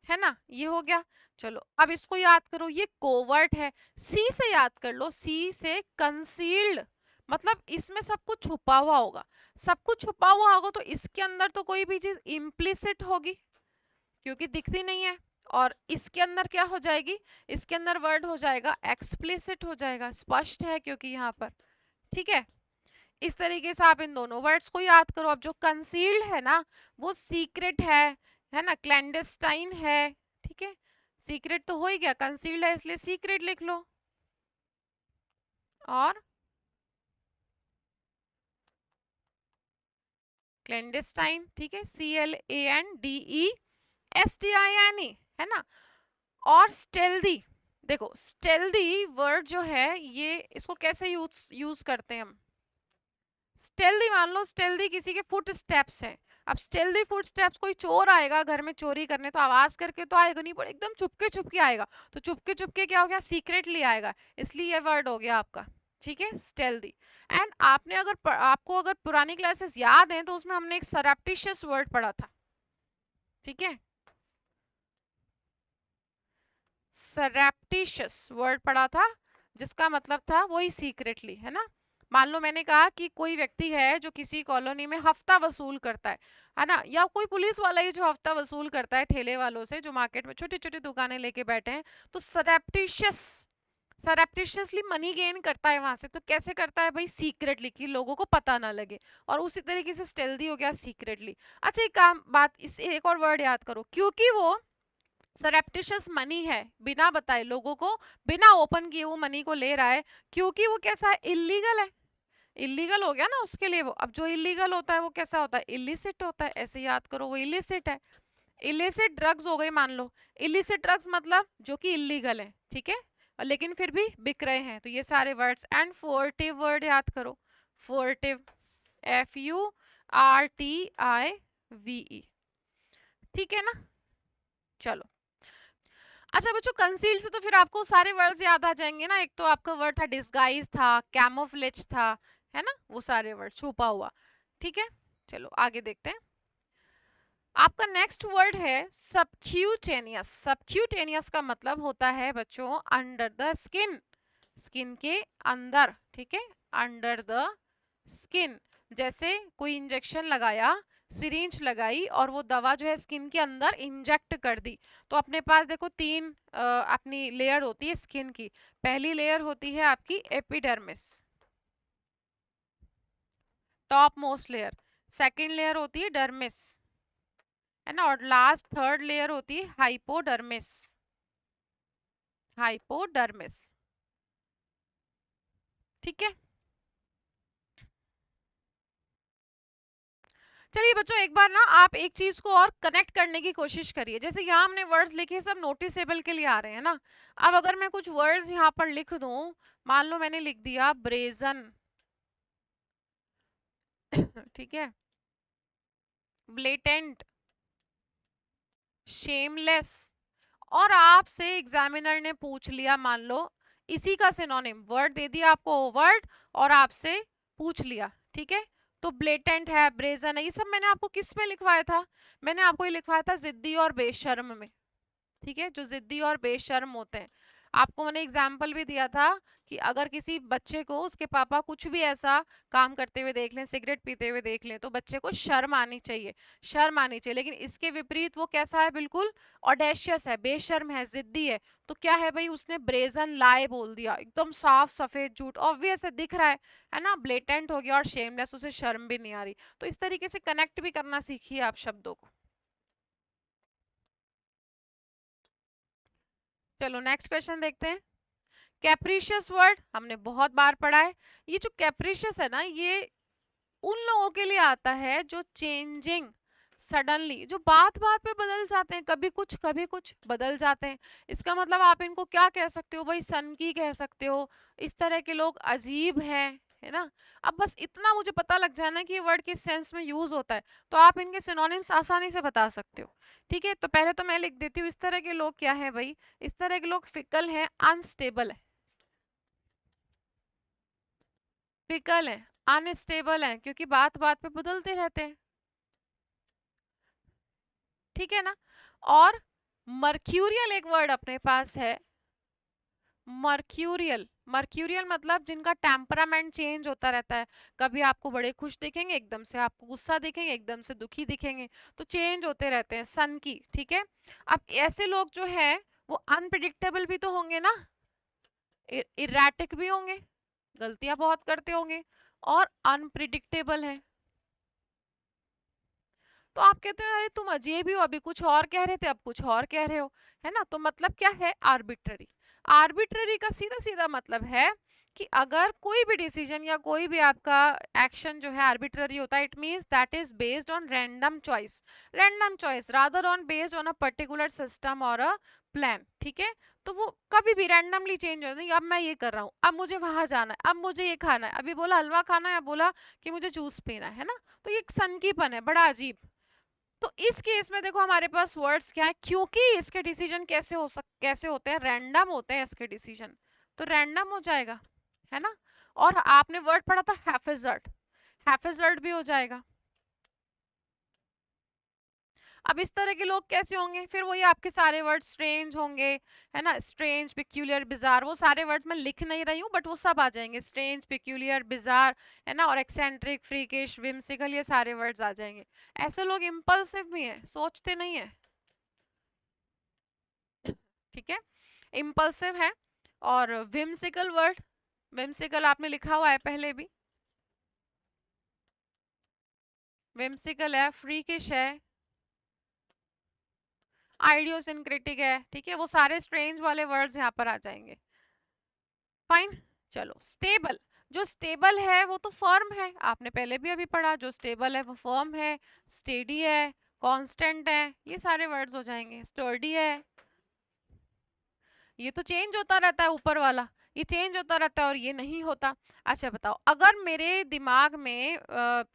है ना। ये हो गया। चलो अब इसको याद करो, ये कोवर्ट है, सी से याद कर लो, सी से कंसील्ड, मतलब इसमें सब कुछ छुपा हुआ होगा। सब कुछ छुपा हुआ होगा तो इसके अंदर तो कोई भी चीज इम्प्लिसिट होगी क्योंकि दिखती नहीं है, और इसके अंदर क्या हो जाएगी, इसके अंदर वर्ड हो जाएगा एक्सप्लिसिट, हो जाएगा, स्पष्ट है क्योंकि यहाँ पर। ठीक है, इस तरीके से आप इन दोनों वर्ड्स को याद करो। अब जो कंसील्ड है ना वो सीक्रेट है ना, क्लैंडेस्टाइन है। ठीक है, सीक्रेट तो हो ही गया, कंसील्ड है इसलिए सीक्रेट लिख लो, और क्लैंडेस्टाइन। ठीक है, CLANDESTINE, है ना। और स्टेल्दी, देखो स्टेल्दी वर्ड जो है ये, इसको कैसे यूज करते हैं हम, स्टेल्दी मान लो, स्टेल्दी किसी के फुट स्टेप्स हैं। अब स्टेल्दी फुट स्टेप्स, कोई चोर आएगा घर में चोरी करने तो आवाज करके तो आएगा नहीं, पर एकदम चुपके चुपके आएगा, तो चुपके चुपके क्या हो गया, सीक्रेटली आएगा, इसलिए ये वर्ड हो गया आपका। ठीक है, स्टेल्दी। एंड आपने अगर आपको अगर पुरानी क्लासेस याद हैं तो उसमें हमने एक सरप्टिशियस वर्ड पढ़ा था। ठीक है, सरप्टिशियस वर्ड पढ़ा था, जिसका मतलब था वही सीक्रेटली, है ना। मान लो मैंने कहा कि कोई व्यक्ति है जो किसी कॉलोनी में हफ्ता वसूल करता है ना, या कोई पुलिस वाला ही जो हफ्ता वसूल करता है ठेले वालों से जो मार्केट में छोटी छोटी दुकानें लेके बैठे हैं, तो सरप्टिशियसली मनी गेन करता है वहां से। तो कैसे करता है भाई, सीक्रेटली, कि लोगों को पता ना लगे, और उसी तरीके से स्टेल्दी हो गया, सीक्रेटली। अच्छा एक काम बात, इस एक और वर्ड याद करो, क्योंकि वो सरप्टिशियस मनी है, बिना बताए लोगों को, बिना ओपन किए वो मनी को ले रहा है, क्योंकि वो कैसा है, इलीगल है, इलीगल हो गया ना उसके लिए वो। अब जो इलीगल होता है वो कैसा होता है, इलिसिट होता है, ऐसे याद करो, वो इलिसिट है। इलिसिट ड्रग्स हो गए मान लो, इलिसिट ड्रग्स मतलब जो कि इलीगल है। ठीक है, और लेकिन फिर भी बिक रहे हैं, तो ये सारे वर्ड्स। एंड फोर्टिव वर्ड याद करो, फोर्टिव, FURTIVE। ठीक है ना, चलो। अच्छा बच्चों, कंसील से तो फिर आपको सारे वर्ड्स याद आ जाएंगे ना। एक तो आपका वर्ड था डिस्गाइज, था कैमोफ्लेज, था, है ना, वो सारे वर्ड छुपा हुआ। ठीक है, चलो आगे देखते हैं। आपका नेक्स्ट वर्ड है सबक्यूटेनियस। सबक्यूटेनियस का मतलब होता है बच्चों अंडर द स्किन, स्किन के अंदर। ठीक है, अंडर द स्किन। जैसे कोई इंजेक्शन लगाया, सिरिंज लगाई और वो दवा जो है स्किन के अंदर इंजेक्ट कर दी। तो अपने पास देखो तीन अपनी लेयर होती है स्किन की। पहली लेयर होती है आपकी epidermis, top most layer. Second layer होती है डर्मिस, है ना, और लास्ट थर्ड लेयर होती है हाइपोडर्मिस। हाइपोडर्मिस, ठीक है। चलिए बच्चों, एक बार ना आप एक चीज को और कनेक्ट करने की कोशिश करिए। जैसे यहाँ हमने वर्ड्स लिखे, सब नोटिसेबल के लिए आ रहे हैं ना। अब अगर मैं कुछ वर्ड्स यहाँ पर लिख दूं, मान लो मैंने लिख दिया ब्रेजन, ठीक है, ब्लेटेंट, शेमलेस, और आपसे एग्जामिनर ने पूछ लिया, मान लो इसी का सिनोनिम वर्ड दे दिया आपको, वर्ड, और आपसे पूछ लिया, ठीक है, तो ब्लेटेंट है, ब्रेजन है, ये सब मैंने आपको किस में लिखवाया था? मैंने आपको ये लिखवाया था जिद्दी और बेशर्म में, ठीक है, जो जिद्दी और बेशर्म होते हैं। आपको मैंने एग्जाम्पल भी दिया था कि अगर किसी बच्चे को उसके पापा कुछ भी ऐसा काम करते हुए देख लें, सिगरेट पीते हुए देख लें, तो बच्चे को शर्म आनी चाहिए, शर्म आनी चाहिए। लेकिन इसके विपरीत वो कैसा है, बिल्कुल ऑडेशियस है, बेशर्म है, जिद्दी है। तो क्या है भाई, उसने ब्रेजन लाई बोल दिया, एकदम साफ सफेद झूठ, ऑब्वियस है, दिख रहा है ना, ब्लेटेंट हो गया, और शेमलेस, उसे शर्म भी नहीं आ रही। तो इस तरीके से कनेक्ट भी करना सीखिए आप शब्दों को। चलो नेक्स्ट क्वेश्चन देखते हैं। कैप्रिशियस वर्ड हमने बहुत बार पढ़ा है। ये जो कैप्रिशियस है ना, ये उन लोगों के लिए आता है जो चेंजिंग, सडनली, जो बात बात पे बदल जाते हैं, कभी कुछ बदल जाते हैं। इसका मतलब आप इनको क्या कह सकते हो भाई, सनकी कह सकते हो। इस तरह के लोग अजीब हैं, है ना। अब बस इतना मुझे पता लग जाना कि ये वर्ड किस सेंस में यूज होता है, तो आप इनके सिनोनिम्स आसानी से बता सकते हो। ठीक है, तो पहले तो मैं लिख देती हूँ, इस तरह के लोग क्या है भाई, इस तरह के लोग फिकल है, अनस्टेबल है, फिकल है, अनस्टेबल है, क्योंकि बात बात पे बदलते रहते हैं, ठीक है ना। और मर्क्यूरियल एक वर्ड अपने पास है, मर्क्यूरियल। मर्क्यूरियल मतलब जिनका टेम्परामेंट चेंज होता रहता है, कभी आपको बड़े खुश दिखेंगे, एकदम से आपको गुस्सा दिखेंगे, एकदम से दुखी दिखेंगे, तो चेंज होते रहते हैं, सन की, ठीक है। अब ऐसे लोग जो है वो अनप्रिडिक्टेबल भी तो होंगे ना, इरेटिक भी होंगे, गलतियां बहुत करते होंगे, और अनप्रिडिक्टेबल है। तो आप कहते हो अरे तुम अजीब ही हो, अभी कुछ और कह रहे थे, अब कुछ और कह रहे हो, है ना। तो मतलब क्या है, आर्बिट्ररी। आर्बिट्ररी का सीधा सीधा मतलब है कि अगर कोई भी डिसीजन या कोई भी आपका एक्शन जो है आर्बिट्ररी होता है, it means that is based on random choice, random choice rather on based on a particular system और अ प्लान, ठीक है। तो वो कभी भी रैंडमली चेंज हो जाती है। अब मैं ये कर रहा हूँ, अब मुझे वहां जाना है, अब मुझे ये खाना है, अभी बोला हलवा खाना है, बोला कि मुझे जूस पीना है ना। तो ये एक सनकीपन है, बड़ा अजीब। तो इस केस में देखो हमारे पास वर्ड्स क्या है, क्योंकि इसके डिसीजन कैसे होते हैं, रैंडम होते हैं इसके डिसीजन, तो रैंडम हो जाएगा, है ना। और आपने वर्ड पढ़ा था हैफेजर्ड, हैफेजर्ड भी हो जाएगा। अब इस तरह के लोग कैसे होंगे, फिर वही आपके सारे वर्ड स्ट्रेंज होंगे, है ना, स्ट्रेंज, पिक्यूलियर, बिजार, वो सारे वर्ड्स मैं लिख नहीं रही हूँ, बट वो सब आ जाएंगे, स्ट्रेंज, पिक्यूलियर, बिजार, है ना, और एक्सेंट्रिक, फ्रीकिश, विम्सिकल, ये सारे वर्ड्स आ जाएंगे। ऐसे लोग इम्पल्सिव भी हैं, सोचते नहीं है, ठीक है, इम्पल्सिव है। और विम्सिकल वर्ड, विम्सिकल आपने लिखा हुआ है पहले भी, विम्सिकल है, फ्रीकिश है, आइडियोसिंक्रेटिक है, ठीक है, वो सारे स्ट्रेंज वाले वर्ड्स यहाँ पर आ जाएंगे। फाइन। चलो स्टेबल, जो स्टेबल है वो तो फर्म है, आपने पहले भी अभी पढ़ा, जो स्टेबल है वो फर्म है, स्टेडी है, कांस्टेंट है, ये सारे वर्ड्स हो जाएंगे, स्टर्डी है। ये तो चेंज होता रहता है, ऊपर वाला ये चेंज होता रहता है और ये नहीं होता। अच्छा बताओ, अगर मेरे दिमाग में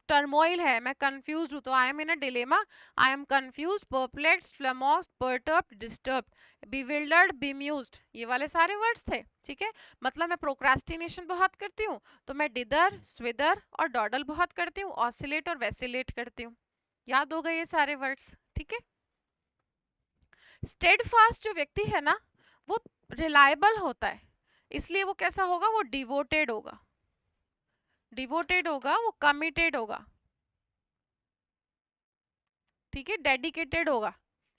टर्मोइल है, मैं कंफ्यूज हूँ, तो I am in a dilemma, I am confuse, perplexed, flummoxed, perturbed, disturbed, bewildered, bemused, ये वाले सारे वर्ड्स थे, ठीक है। मतलब मैं प्रोक्रास्टिनेशन बहुत करती हूँ, तो मैं डिदर, स्विदर और डॉडल बहुत करती हूँ, ऑसिलेट और वेसिलेट करती हूँ। याद हो गए ये सारे वर्ड्स, ठीक है। स्टेडफास्ट जो व्यक्ति है ना, वो रिलायबल होता है, इसलिए वो कैसा होगा, वो डिवोटेड होगा, डिवोटेड होगा वो कमिटेड होगा, ठीक है, डेडिकेटेड होगा,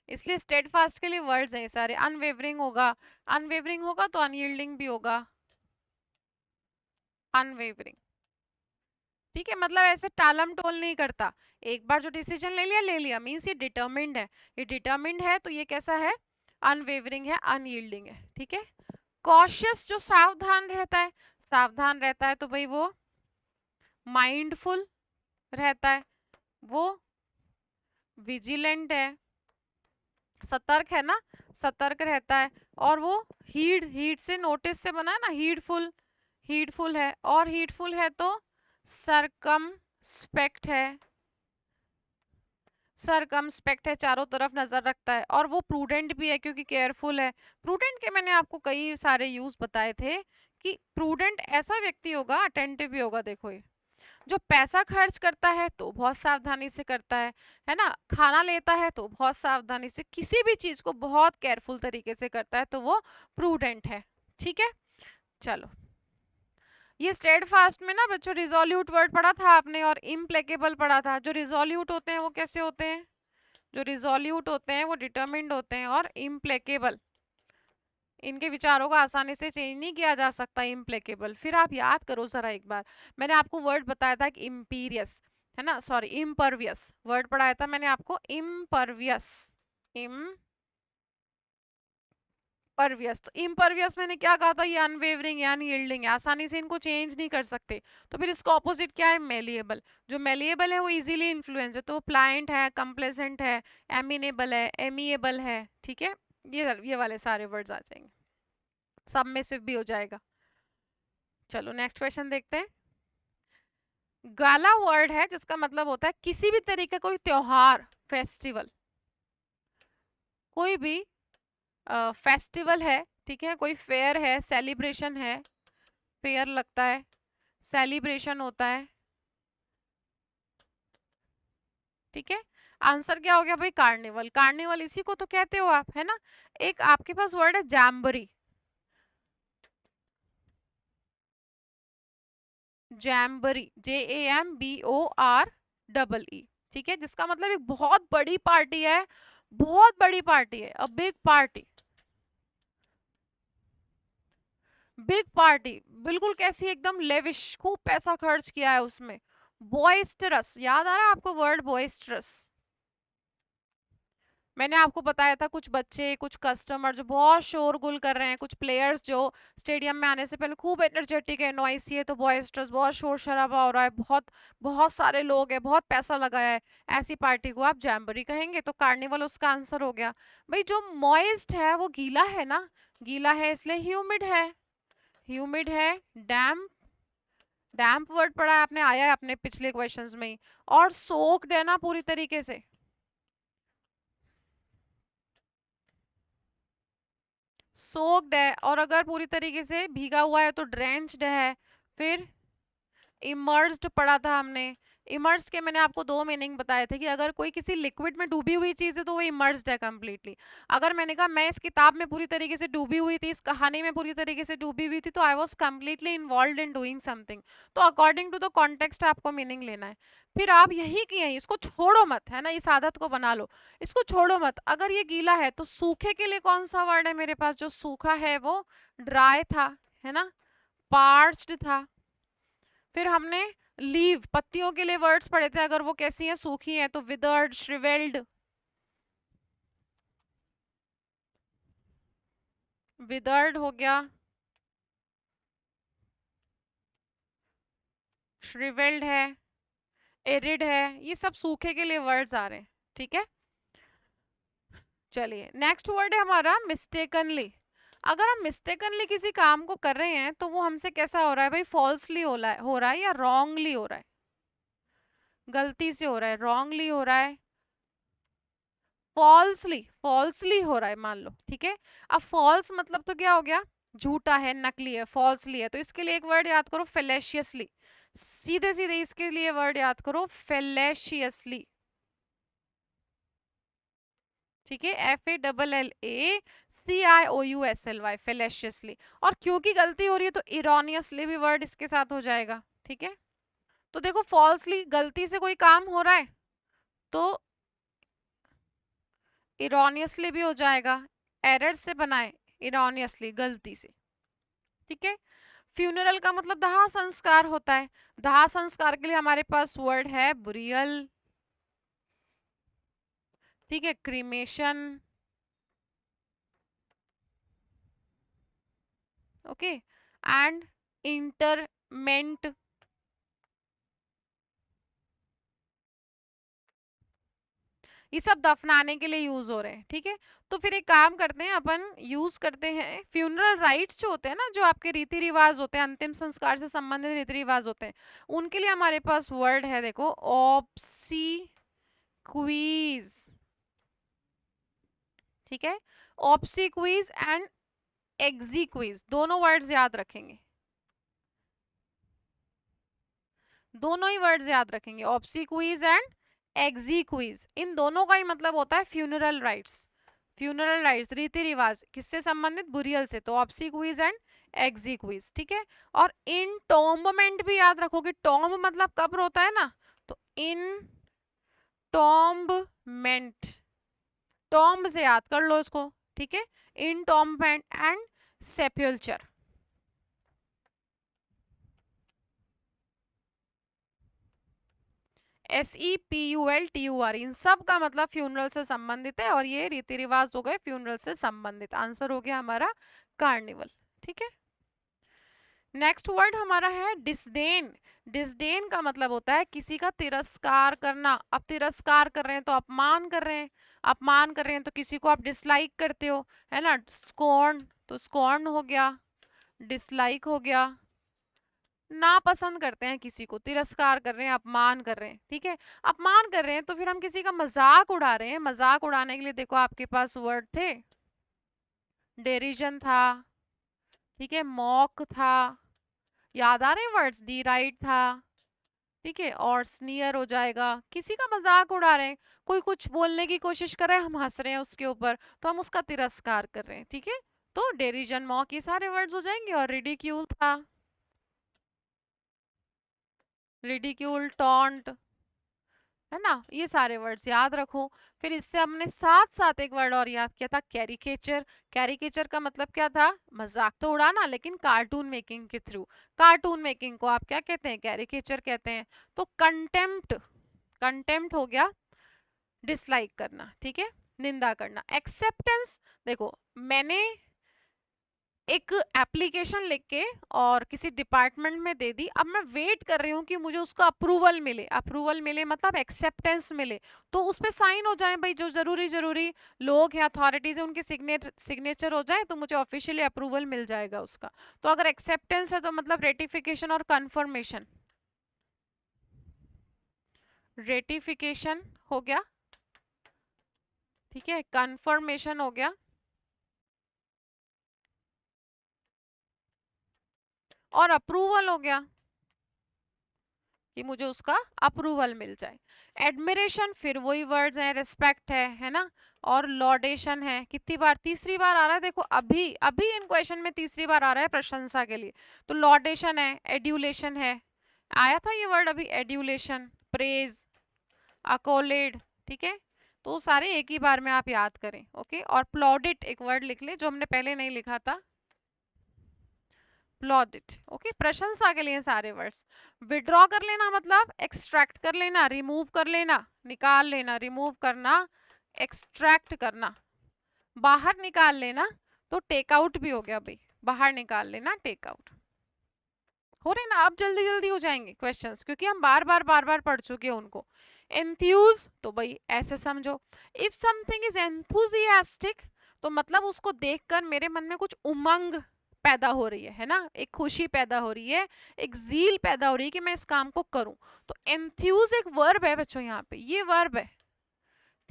इसलिए स्टेडफास्ट के लिए वर्ड्स हैं सारे। अनवेवरिंग होगा, अनवेवरिंग होगा तो अनयील्डिंग भी होगा, अनवेवरिंग, ठीक है, मतलब ऐसे टालम टोल नहीं करता, एक बार जो डिसीजन ले लिया मीन्स ये डिटर्मिन्ड है, ये डिटर्मिन्ड है तो ये कैसा है, अनवेवरिंग है, अनयील्डिंग है, ठीक है। कॉशियस जो सावधान रहता है, सावधान रहता है तो भाई वो माइंडफुल रहता है, वो विजिलेंट है, सतर्क है ना, सतर्क रहता है, और वो हीड, हीड से नोटिस से बना है ना, हीडफुल, हीडफुल है, और हीडफुल है तो सरकमस्पेक्ट है, सरकमस्पेक्ट है, चारों तरफ नजर रखता है, और वो प्रूडेंट भी है क्योंकि केयरफुल है। प्रूडेंट के मैंने आपको कई सारे यूज बताए थे कि प्रूडेंट ऐसा व्यक्ति होगा, अटेंटिव भी होगा, देखो ये जो पैसा खर्च करता है तो बहुत सावधानी से करता है ना, खाना लेता है तो बहुत सावधानी से, किसी भी चीज को बहुत केयरफुल तरीके से करता है तो वो प्रूडेंट है, ठीक है। चलो, ये स्टेड फास्ट में ना बच्चों रिजोल्यूट वर्ड पढ़ा था आपने और इम्प्लेकेबल पढ़ा था। जो रिजोल्यूट होते हैं वो कैसे होते हैं, जो रिजोल्यूट होते हैं वो डिटर्मिन्ड होते हैं, और इम्प्लेकेबल इनके विचारों को आसानी से चेंज नहीं किया जा सकता, इम्प्लेकेबल। फिर आप याद करो जरा एक बार, मैंने आपको वर्ड बताया था कि इम्पीरियस, है ना, सॉरी इम्परवियस वर्ड पढ़ाया था मैंने आपको, इम्परवियस, इम्परवियस, तो इम्परवियस मैंने क्या कहा था, ये अनवेवरिंग या अनयील्डिंग है, आसानी से इनको चेंज नहीं कर सकते। तो फिर इसका ऑपोजिट क्या है, मेलिएबल, जो मेलिएबल है वो इजीली इन्फ्लुएंस है, तो प्लाइंट है, कंप्लेसेंट है, एमिनेबल है, एमिएबल है, ठीक है, ये वाले सारे वर्ड्स आ जाएंगे, सबमिसिव भी हो जाएगा। चलो नेक्स्ट क्वेश्चन देखते हैं। गाला वर्ड है जिसका मतलब होता है किसी भी तरीके कोई त्योहार, फेस्टिवल, कोई भी फेस्टिवल है, ठीक है, कोई फेयर है, सेलिब्रेशन है, फेयर लगता है, सेलिब्रेशन होता है, ठीक है। आंसर क्या हो गया भाई, कार्निवल, कार्निवल इसी को तो कहते हो आप, है ना। एक आपके पास वर्ड है जैम्बरी, जैम्बरी, JAMBOR, ठीक है, जिसका मतलब एक बहुत बड़ी पार्टी है, बहुत बड़ी पार्टी है, a big party, big party, बिल्कुल कैसी, एकदम लेविश, खूब पैसा खर्च किया है उसमें। बॉयस्टरस, याद आ रहा है आपको वर्ड बॉयस्टरस, मैंने आपको बताया था कुछ बच्चे, कुछ कस्टमर जो बहुत शोरगुल कर रहे हैं, कुछ प्लेयर्स जो स्टेडियम में आने से पहले खूब एनर्जेटिक है, नॉइसी है, तो बॉयस्टरस, बहुत शोर शराबा हो रहा है, बहुत बहुत सारे लोग हैं, बहुत पैसा लगाया है, ऐसी पार्टी को आप जैम्बरी कहेंगे, तो कार्निवल उसका आंसर हो गया। भाई जो मॉइस्ट है वो गीला है ना, गीला है इसलिए ह्यूमिड है, ह्यूमिड है, डैम्प, डैम्प वर्ड पढ़ा है आपने, आया है अपने पिछले क्वेश्चंस में ही, और सोक्ड है ना पूरी तरीके से, सोक्ड है, और अगर पूरी तरीके से भीगा हुआ है तो ड्रेंच्ड है। फिर इमर्ज्ड पढ़ा था हमने, इमर्ज्ड के मैंने आपको दो मीनिंग बताए थे कि अगर कोई किसी लिक्विड में डूबी हुई चीज है तो वो इमर्ज्ड है कंप्लीटली। अगर मैंने कहा मैं इस किताब में पूरी तरीके से डूबी हुई थी, इस कहानी में पूरी तरीके से डूबी हुई थी, तो I was completely involve in doing something. तो अकॉर्डिंग टू द कॉन्टेक्स्ट आपको मीनिंग लेना है। फिर आप यही की यही, इसको छोड़ो मत, है ना, इस आदत को बना लो, इसको छोड़ो मत। अगर ये गीला है तो सूखे के लिए कौन सा वर्ड है मेरे पास, जो सूखा है वो ड्राई था, है ना, पार्च्ड था। फिर हमने लीव, पत्तियों के लिए वर्ड्स पढ़े थे, अगर वो कैसी हैं, सूखी हैं, तो विदर्ड, श्रिवेल्ड, विदर्ड हो गया, श्रिवेल्ड है, एरिड है, ये सब सूखे के लिए वर्ड्स आ रहे हैं, ठीक है। चलिए नेक्स्ट वर्ड है हमारा मिस्टेकनली। अगर हम मिस्टेकनली किसी काम को कर रहे हैं तो वो हमसे कैसा हो रहा है भाई, फॉल्सली हो रहा है या रॉन्गली हो रहा है, गलती से हो रहा है, रॉन्गली हो रहा है, फॉल्सली, फॉल्सली हो रहा है मान लो, ठीक है। अब फॉल्स मतलब तो क्या हो गया, झूठा है, नकली है, फॉल्सली है, तो इसके लिए एक वर्ड याद करो, फेलेशियसली, सीधे सीधे इसके लिए वर्ड याद करो, फेलेशियसली, ठीक है, FALLACIOUSLY, फेलेशियसली। और क्योंकि गलती हो रही है तो इरोनियसली भी वर्ड इसके साथ हो जाएगा, ठीक है। तो देखो फॉल्सली गलती से कोई काम हो रहा है तो इरोनियसली भी हो जाएगा, एरर से बनाए इरोनियसली गलती से, ठीक है। फ्यूनरल का मतलब दाह संस्कार होता है, दाह संस्कार के लिए हमारे पास वर्ड है बुरियल, ठीक है, क्रीमेशन, ओके, एंड इंटरमेंट, ये सब दफनाने के लिए यूज हो रहे हैं, ठीक है। तो फिर एक काम करते हैं, अपन यूज करते हैं फ्यूनरल राइट्स जो होते हैं ना, जो आपके रीति रिवाज होते हैं, अंतिम संस्कार से संबंधित रीति रिवाज होते हैं, उनके लिए हमारे पास वर्ड है, देखो ऑब्सीक्वीज, ठीक है। ऑब्सीक्वीज एंड एग्जीक्वीज, दोनों वर्ड्स याद रखेंगे, दोनों ही वर्ड्स याद रखेंगे, ऑब्सीक्वीज एंड एग्जीक्वीज, इन दोनों का ही मतलब होता है फ्यूनरल राइट्स। फ्यूनरल राइट्स रीति रिवाज किससे संबंधित, बुरियल से, तो ऑब्सीक्वीज एंड एग्जीक्वीज, ठीक है। और इनटॉम्बमेंट भी याद रखोगे, टॉम्ब मतलब कब्र होता है ना, तो इनटॉम्बमेंट, टॉम्ब से याद कर लो इसको, ठीक है। इनटॉम्बमेंट एंड सेप्युल्चर, SEPULTUR, इन सब का मतलब फ्यूनरल से संबंधित है, और ये रीति रिवाज हो गए फ्यूनरल से संबंधित। आंसर हो गया हमारा कार्निवल, ठीक है। नेक्स्ट वर्ड हमारा है डिसडेन। डिसडेन का मतलब होता है किसी का तिरस्कार करना। अब तिरस्कार कर रहे हैं तो अपमान कर रहे हैं, अपमान कर रहे हैं तो किसी को आप डिसलाइक करते हो, है ना। स्कॉर्न, तो स्कॉर्न हो गया, डिसलाइक हो गया, नापसंद करते हैं किसी को, तिरस्कार कर रहे हैं, अपमान कर रहे हैं, ठीक है। अपमान कर रहे हैं तो फिर हम किसी का मजाक उड़ा रहे हैं, मजाक उड़ाने के लिए देखो आपके पास वर्ड थे, डेरिजन था, ठीक है, मॉक था, याद आ रहे हैं वर्ड्स, डीराइड था, ठीक है, और स्नीयर हो जाएगा, किसी का मजाक उड़ा रहे हैं, कोई कुछ बोलने की कोशिश कर रहा है, हम हंस रहे हैं उसके ऊपर, तो हम उसका तिरस्कार कर रहे हैं, ठीक है। तो डेरिजन, मॉक, ये सारे वर्ड्स हो जाएंगे। और रिडिक्यूल था, रिडिक्यूल, टॉन्ट, है ना, ये सारे वर्ड्स याद रखो। फिर इससे हमने साथ साथ एक वर्ड और याद किया था, कैरिकेचर। कैरिकेचर का मतलब क्या था, मजाक तो उड़ाना, लेकिन कार्टून मेकिंग के थ्रू। कार्टून मेकिंग को आप क्या कहते हैं, कैरिकेचर कहते हैं। तो कंटेम्प्ट, कंटेम्प्ट हो गया डिसलाइक करना, ठीक है, निंदा करना। एक्सेप्टेंस, देखो मैंने एक एप्लीकेशन लिख के और किसी डिपार्टमेंट में दे दी, अब मैं वेट कर रही हूँ कि मुझे उसका अप्रूवल मिले, अप्रूवल मिले मतलब एक्सेप्टेंस मिले, तो उस पे साइन हो जाए भाई, जो जरूरी जरूरी लोग हैं, अथॉरिटीज है, उनके सिग्नेचर हो जाए, तो मुझे ऑफिशियली अप्रूवल मिल जाएगा उसका। तो अगर एक्सेप्टेंस है तो मतलब रेटिफिकेशन और कंफर्मेशन, रेटिफिकेशन हो गया, ठीक है, कंफर्मेशन हो गया, और अप्रूवल हो गया कि मुझे उसका अप्रूवल मिल जाए। एडमिरेशन, फिर वही वर्ड्स हैं, रिस्पेक्ट है ना, और लॉडेशन है। कितनी बार, तीसरी बार आ रहा है, देखो अभी अभी इन क्वेश्चन में तीसरी बार आ रहा है प्रशंसा के लिए। तो लॉडेशन है, एड्यूलेशन है, आया था ये वर्ड अभी, एड्यूलेशन, प्रेज, अकोलेड, ठीक है। तो सारे एक ही बार में आप याद करें, ओके। और प्लॉडिट एक वर्ड लिख ले जो हमने पहले नहीं लिखा था, प्लॉडिट, ओके, प्रशंसा के लिए सारे वर्ड्स। विड्रॉ कर लेना मतलब एक्सट्रैक्ट कर लेना, रिमूव कर लेना, निकाल लेना, रिमूव करना, एक्सट्रैक्ट करना। बाहर निकाल लेना तो टेक आउट भी हो गया भाई, बाहर निकाल लेना, टेक आउट। हो रहे ना, अब जल्दी जल्दी हो जाएंगे क्वेश्चंस, क्योंकि हम बार बार पढ़ चुके हैं उनको। एंथ्यूज, तो भाई ऐसे समझो, इफ समथिंग इज एंथुजियास्टिक, तो मतलब उसको देखकर मेरे मन में कुछ उमंग पैदा हो रही है ना, एक खुशी पैदा हो रही है, एक जील पैदा हो रही है कि मैं इस काम को करूं। तो एंथ्यूज एक वर्ब है बच्चों, यहाँ पे ये वर्ब है,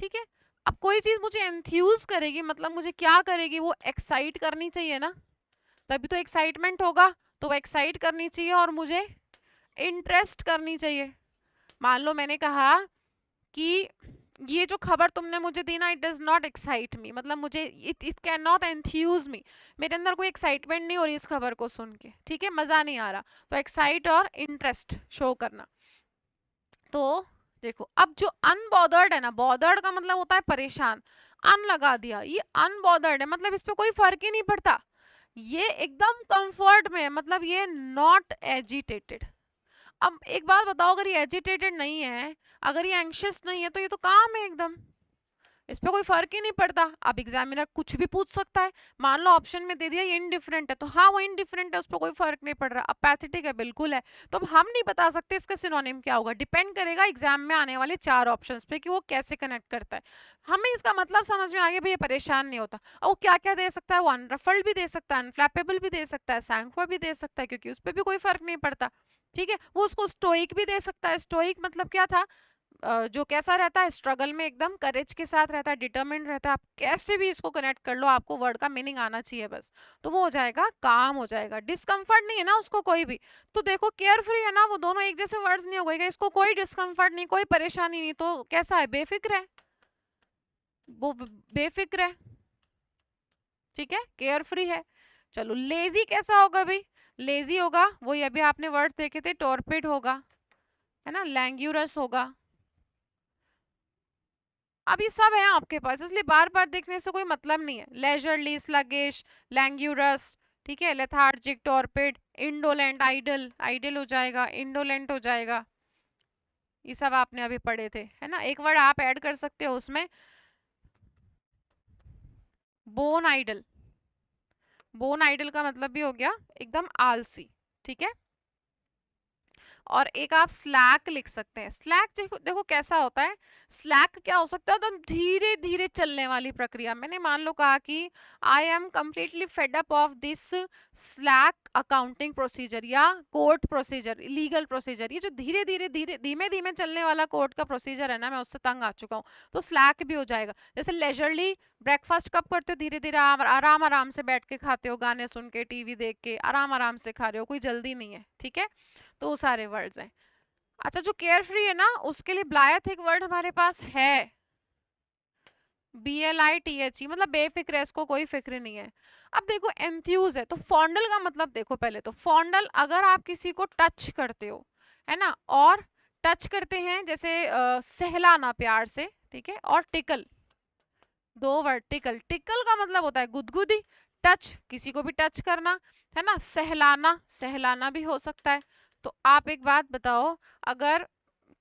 ठीक है। अब कोई चीज मुझे एंथ्यूज करेगी मतलब मुझे क्या करेगी, वो एक्साइट करनी चाहिए ना, तभी तो एक्साइटमेंट होगा, तो वो एक्साइट करनी चाहिए और मुझे इंटरेस्ट करनी चाहिए। मान लो मैंने कहा कि ये जो खबर तुमने मुझे दी ना, it does not excite me, मतलब मुझे it it can not enthuse me, मेरे अंदर कोई एक्साइटमेंट नहीं हो रही इस खबर को सुन के, ठीक है, मजा नहीं आ रहा। तो एक्साइट और इंटरेस्ट शो करना। तो देखो, अब जो अनबॉदर्ड है ना, बॉदर्ड का मतलब होता है परेशान, अन लगा दिया, ये अनबॉदर्ड है मतलब इस पे कोई फर्क ही नहीं पड़ता, ये एकदम कंफर्ट में है, मतलब ये नॉट एजिटेटेड। अब एक बात बताओ, अगर ये एजिटेटेड नहीं है, अगर ये एंग्शियस नहीं है, तो ये तो काम है एकदम, इस पे कोई फर्क ही नहीं पड़ता। अब एग्जामिनर कुछ भी पूछ सकता है, मान लो ऑप्शन में दे दिया ये इनडिफरेंट है, तो हाँ वो इनडिफरेंट है, उस पर कोई फर्क नहीं पड़ रहा। अपैथेटिक है, बिल्कुल है, तो अब हम नहीं बता सकते इसका सिनोनिम क्या होगा, डिपेंड करेगा एग्जाम में आने वाले 4 ऑप्शंस पे कि वो कैसे कनेक्ट करता है। हमें इसका मतलब समझ में आ गया भाई, ये परेशान नहीं होता। और वो क्या क्या दे सकता है, वो अनरफल्ड भी दे सकता है, अनफ्लैपेबल भी दे सकता है, सैंक्वर भी दे सकता है, क्योंकि उस पर भी कोई फर्क नहीं पड़ता। ठीक है, वो उसको स्टोइक भी दे सकता है। स्टोइक मतलब क्या था, जो कैसा रहता है, स्ट्रगल में एकदम करेज के साथ रहता है, डिटरमिन्ड रहता है। आप कैसे भी इसको कनेक्ट कर लो, आपको वर्ड का मीनिंग आना चाहिए बस, तो वो हो जाएगा, काम हो जाएगा। डिस्कम्फर्ट नहीं है ना उसको कोई भी, तो देखो केयर फ्री है ना, वो दोनों एक जैसे वर्ड्स नहीं हो गए, इसको कोई डिस्कम्फर्ट नहीं, कोई परेशानी नहीं, तो कैसा है, बेफिक्र है, वो बेफिक्र है। ठीक है, केयर फ्री है। चलो लेजी कैसा होगा भाई, लेजी होगा वही अभी आपने वर्ड्स देखे थे, टॉर्पिड होगा, है ना, लैंग्यूरस होगा। अब ये सब है आपके पास, इसलिए बार बार देखने से कोई मतलब नहीं है। लेजरली, स्लगिश, लैंग्यूरस, ठीक है, lethargic, torpid, indolent, idle, idle हो जाएगा, इंडोलेंट हो जाएगा। ये सब आपने अभी पढ़े थे, है ना। एक वर्ड आप ऐड कर सकते हो उसमें, बोन आइडल। बोन आइडल का मतलब भी हो गया एकदम आलसी, ठीक है। और एक आप स्लैक लिख सकते हैं। स्लैक देखो, देखो कैसा होता है, स्लैक क्या हो सकता है, तो धीरे धीरे चलने वाली प्रक्रिया। मैंने मान लो कहा कि I am completely fed up of this slack accounting procedure या कोर्ट प्रोसीजर, लीगल प्रोसीजर, ये जो धीरे धीरे धीरे धीमे धीमे चलने वाला कोर्ट का प्रोसीजर है ना, मैं उससे तंग आ चुका हूँ, तो स्लैक भी हो जाएगा। जैसे लेजरली, ब्रेकफास्ट कब करते हो, धीरे धीरे आराम आराम से बैठ के खाते हो, गाने सुन के, टीवी देख के, आराम आराम से खा रहे हो, कोई जल्दी नहीं है, ठीक है। तो वो सारे वर्ड्स हैं। अच्छा, जो केयर फ्री है ना, उसके लिए ब्लायथ एक वर्ड हमारे पास है, BLITHE, मतलब बेफिक्र है, इसको कोई फिक्र नहीं है। अब देखो एंथ्यूज है, तो फॉन्डल का मतलब देखो पहले तो, फॉन्डल अगर आप किसी को टच करते हो, है ना, और टच करते हैं जैसे सहलाना प्यार से, ठीक है, और टिकल, दो वर्ड, टिकल, टिकल का मतलब होता है गुदगुदी, टच किसी को भी टच करना, है ना। सहलाना, सहलाना भी हो सकता है। तो आप एक बात बताओ, अगर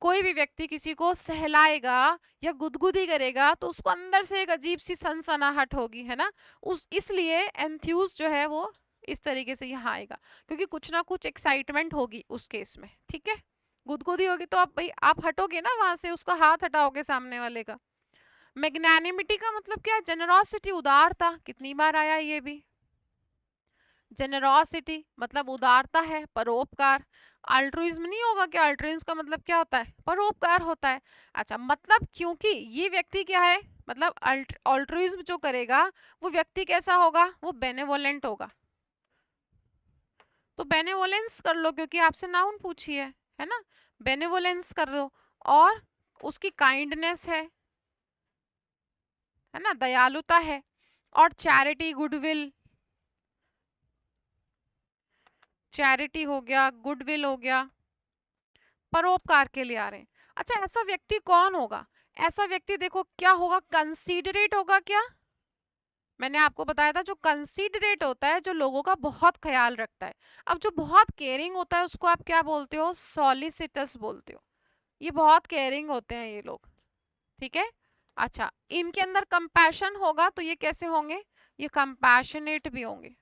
कोई भी व्यक्ति किसी को सहलाएगा या गुदगुदी करेगा, तो उसको अंदर से एक अजीब सी सनसनाहट होगी, है ना। उस इसलिए एंथ्यूज जो है वो इस तरीके से यहाँ आएगा, क्योंकि कुछ ना कुछ एक्साइटमेंट होगी उस केस में, ठीक है। गुदगुदी होगी तो आप भाई आप हटोगे ना वहां से, उसका हाथ हटाओगे सामने वाले का। मैग्नानिमिटी का मतलब क्या है, जेनरोसिटी, उदारता, कितनी बार आया ये भी। जेनरोसिटी मतलब उदारता है, परोपकार। अल्ट्रुइज्म नहीं होगा क्या, अल्ट्रुइज्म का मतलब क्या होता है, परोपकार होता है। अच्छा, मतलब क्योंकि ये व्यक्ति क्या है, मतलब अल्ट्रुइज्म जो करेगा वो व्यक्ति कैसा होगा, वो बेनेवोलेंट होगा। तो बेनेवोलेंस कर लो, क्योंकि आपसे नाउन पूछी है ना, बेनेवोलेंस कर लो। और उसकी काइंडनेस है ना, दयालुता है। और चैरिटी, गुडविल, चैरिटी हो गया, गुडविल हो गया, परोपकार के लिए आ रहे हैं। अच्छा, ऐसा व्यक्ति कौन होगा, ऐसा व्यक्ति देखो क्या होगा, कंसीडरेट होगा क्या। मैंने आपको बताया था, जो कंसीडरेट होता है, जो लोगों का बहुत ख्याल रखता है। अब जो बहुत केयरिंग होता है उसको आप क्या बोलते हो, सॉलिसिटस बोलते हो। ये बहुत केयरिंग होते हैं ये लोग, ठीक है। अच्छा, इनके अंदर कंपैशन होगा, तो ये कैसे होंगे, ये कंपैशनेट भी होंगे,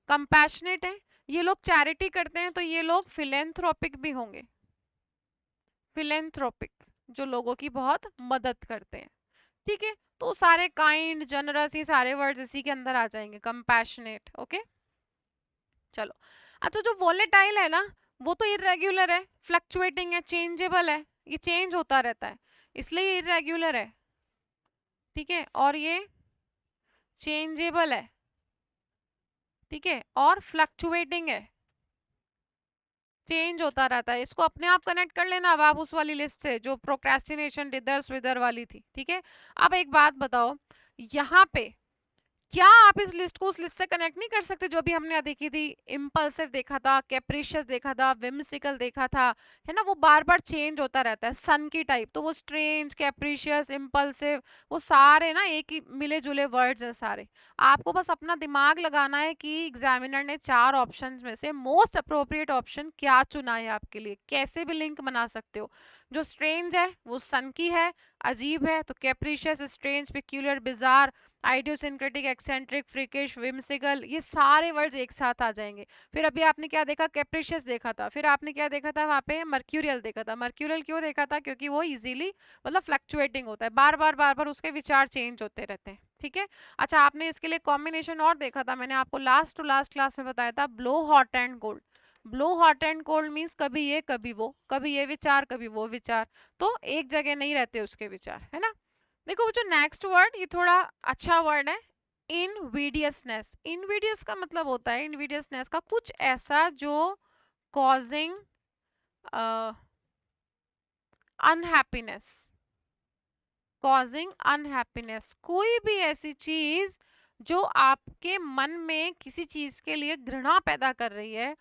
कंपैशनेट है। ये लोग चैरिटी करते हैं, तो ये लोग फिलेंथ्रोपिक भी होंगे, फिलेंथ्रोपिक, जो लोगों की बहुत मदद करते हैं, ठीक है। तो सारे काइंड, जनरस, ये सारे वर्ड्स इसी के अंदर आ जाएंगे, कंपैशनेट, ओके। चलो, अच्छा, जो वोलेटाइल है ना, वो तो इरेग्युलर है, फ्लक्चुएटिंग है, चेंजेबल है, ये चेंज होता रहता है, इसलिए इरेग्युलर है, ठीक है। और ये चेंजेबल है, ठीक है, और फ्लक्चुएटिंग है, चेंज होता रहता है। इसको अपने आप कनेक्ट कर लेना अब आप उस वाली लिस्ट से जो प्रोक्रेस्टिनेशन, डिदर्स विदर वाली थी, ठीक है। अब एक बात बताओ, यहाँ पे क्या आप इस लिस्ट को उस लिस्ट से कनेक्ट नहीं कर सकते जो अभी हमने देखी थी? इम्पल्सिव देखा था, कैप्रिशियस देखा था, विम्सिकल देखा था, है ना? वो बार बार चेंज होता रहता है, सन की टाइप। तो वो स्ट्रेंज, कैप्रिशियस, इम्पल्सिव, वो सारे ना एक ही मिले जुले वर्ड्स हैं सारे। आपको बस अपना दिमाग लगाना है कि एग्जामिनर ने 4 ऑप्शंस में से मोस्ट अप्रोप्रिएट ऑप्शन क्या चुना है आपके लिए। कैसे भी लिंक बना सकते हो। जो स्ट्रेंज है वो सन की है, अजीब है, तो capricious, strange, peculiar, bizarre, idiosyncratic, eccentric, freakish, whimsical, ये सारे वर्ड्स एक साथ आ जाएंगे। फिर अभी आपने क्या देखा? कैप्रिशियस देखा था। फिर आपने क्या देखा था? वहां पे मर्क्यूरियल देखा था। मर्क्यूरियल क्यों देखा था? क्योंकि वो इजीली मतलब फ्लक्चुएटिंग होता है, बार बार उसके विचार चेंज होते रहते हैं। ठीक है। अच्छा, आपने इसके लिए कॉम्बिनेशन और देखा था, मैंने आपको लास्ट टू लास्ट क्लास में बताया था, blow hot and cold. Blow hot and cold means कभी ये कभी वो, कभी ये विचार कभी वो विचार, तो एक जगह नहीं रहते उसके विचार, है ना? देखो जो नेक्स्ट वर्ड, ये थोड़ा अच्छा वर्ड है, इनविडियसनेस। इनविडियस का मतलब होता है, इनविडियसनेस का कुछ ऐसा जो कॉजिंग अनहैप्पीनेस, कॉजिंग अनहैप्पीनेस, कोई भी ऐसी चीज जो आपके मन में किसी चीज के लिए घृणा पैदा कर रही है,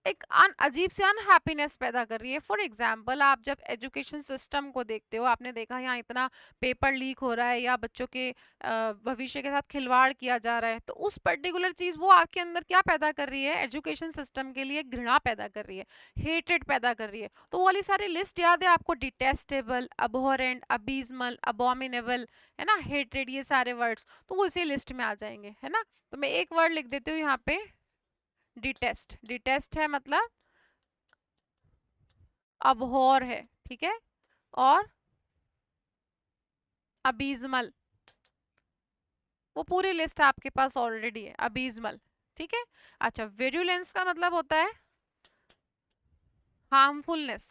एक अजीब से अनहैप्पीनेस पैदा कर रही है। फॉर एग्जाम्पल, आप जब एजुकेशन सिस्टम को देखते हो, आपने देखा यहाँ इतना पेपर लीक हो रहा है या बच्चों के भविष्य के साथ खिलवाड़ किया जा रहा है, तो उस पर्टिकुलर चीज वो आपके अंदर क्या पैदा कर रही है? एजुकेशन सिस्टम के लिए घृणा पैदा कर रही है, हेटेड पैदा कर रही है। तो वो वाली सारी लिस्ट याद है आपको? डिटेस्टेबल, अबोरेंट, अबीजमल, अबोमिनेबल, है ना, हेटेड, ये सारे वर्ड्स तो वो इसी लिस्ट में आ जाएंगे, है ना? तो मैं एक वर्ड लिख देती हूँ यहाँ पे, डिटेस्ट। डिटेस्ट है मतलब अबहॉर है, ठीक है। और अबीजमल, वो पूरी लिस्ट आपके पास ऑलरेडी है, अबीजमल, ठीक है। अच्छा, विरुलेंस का मतलब होता है हार्मफुलनेस,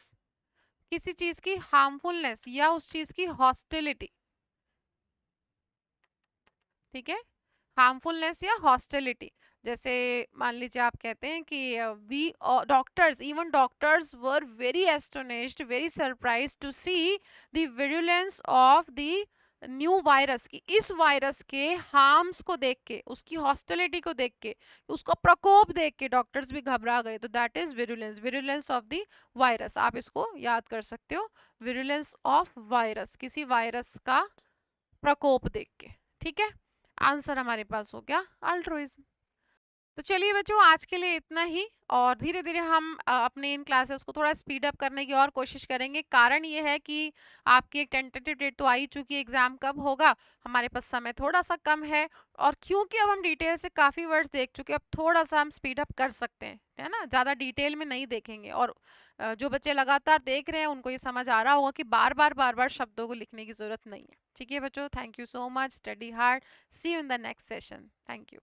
किसी चीज की हार्मफुलनेस या उस चीज की हॉस्टिलिटी, ठीक है। हार्मफुलनेस या हॉस्टिलिटी, जैसे मान लीजिए आप कहते हैं कि we doctors, even doctors were very astonished, very surprise to see the virulence of the new virus, की इस वायरस के हार्म्स को देख के, उसकी हॉस्टिलिटी को देख के, उसका प्रकोप देख के डॉक्टर्स भी घबरा गए, तो that is virulence, virulence of the virus. आप इसको याद कर सकते हो, विरुलेंस ऑफ वायरस, किसी वायरस का प्रकोप देख के, ठीक है। आंसर हमारे पास हो गया अल्ट्रुइज्म। तो चलिए बच्चों, आज के लिए इतना ही, और धीरे धीरे हम अपने इन क्लासेस को थोड़ा स्पीड अप करने की और कोशिश करेंगे। कारण ये है कि आपकी एक टेंटेटिव डेट तो आ ही चुकी है, एग्जाम कब होगा, हमारे पास समय थोड़ा सा कम है, और क्योंकि अब हम डिटेल से काफ़ी वर्ड्स देख चुके हैं, अब थोड़ा सा हम स्पीड अप कर सकते हैं, है ना? ज़्यादा डिटेल में नहीं देखेंगे, और जो बच्चे लगातार देख रहे हैं उनको ये समझ आ रहा होगा कि बार बार शब्दों को लिखने की जरूरत नहीं है। ठीक है बच्चों, thank you so much, study hard, see you in the next session, thank you.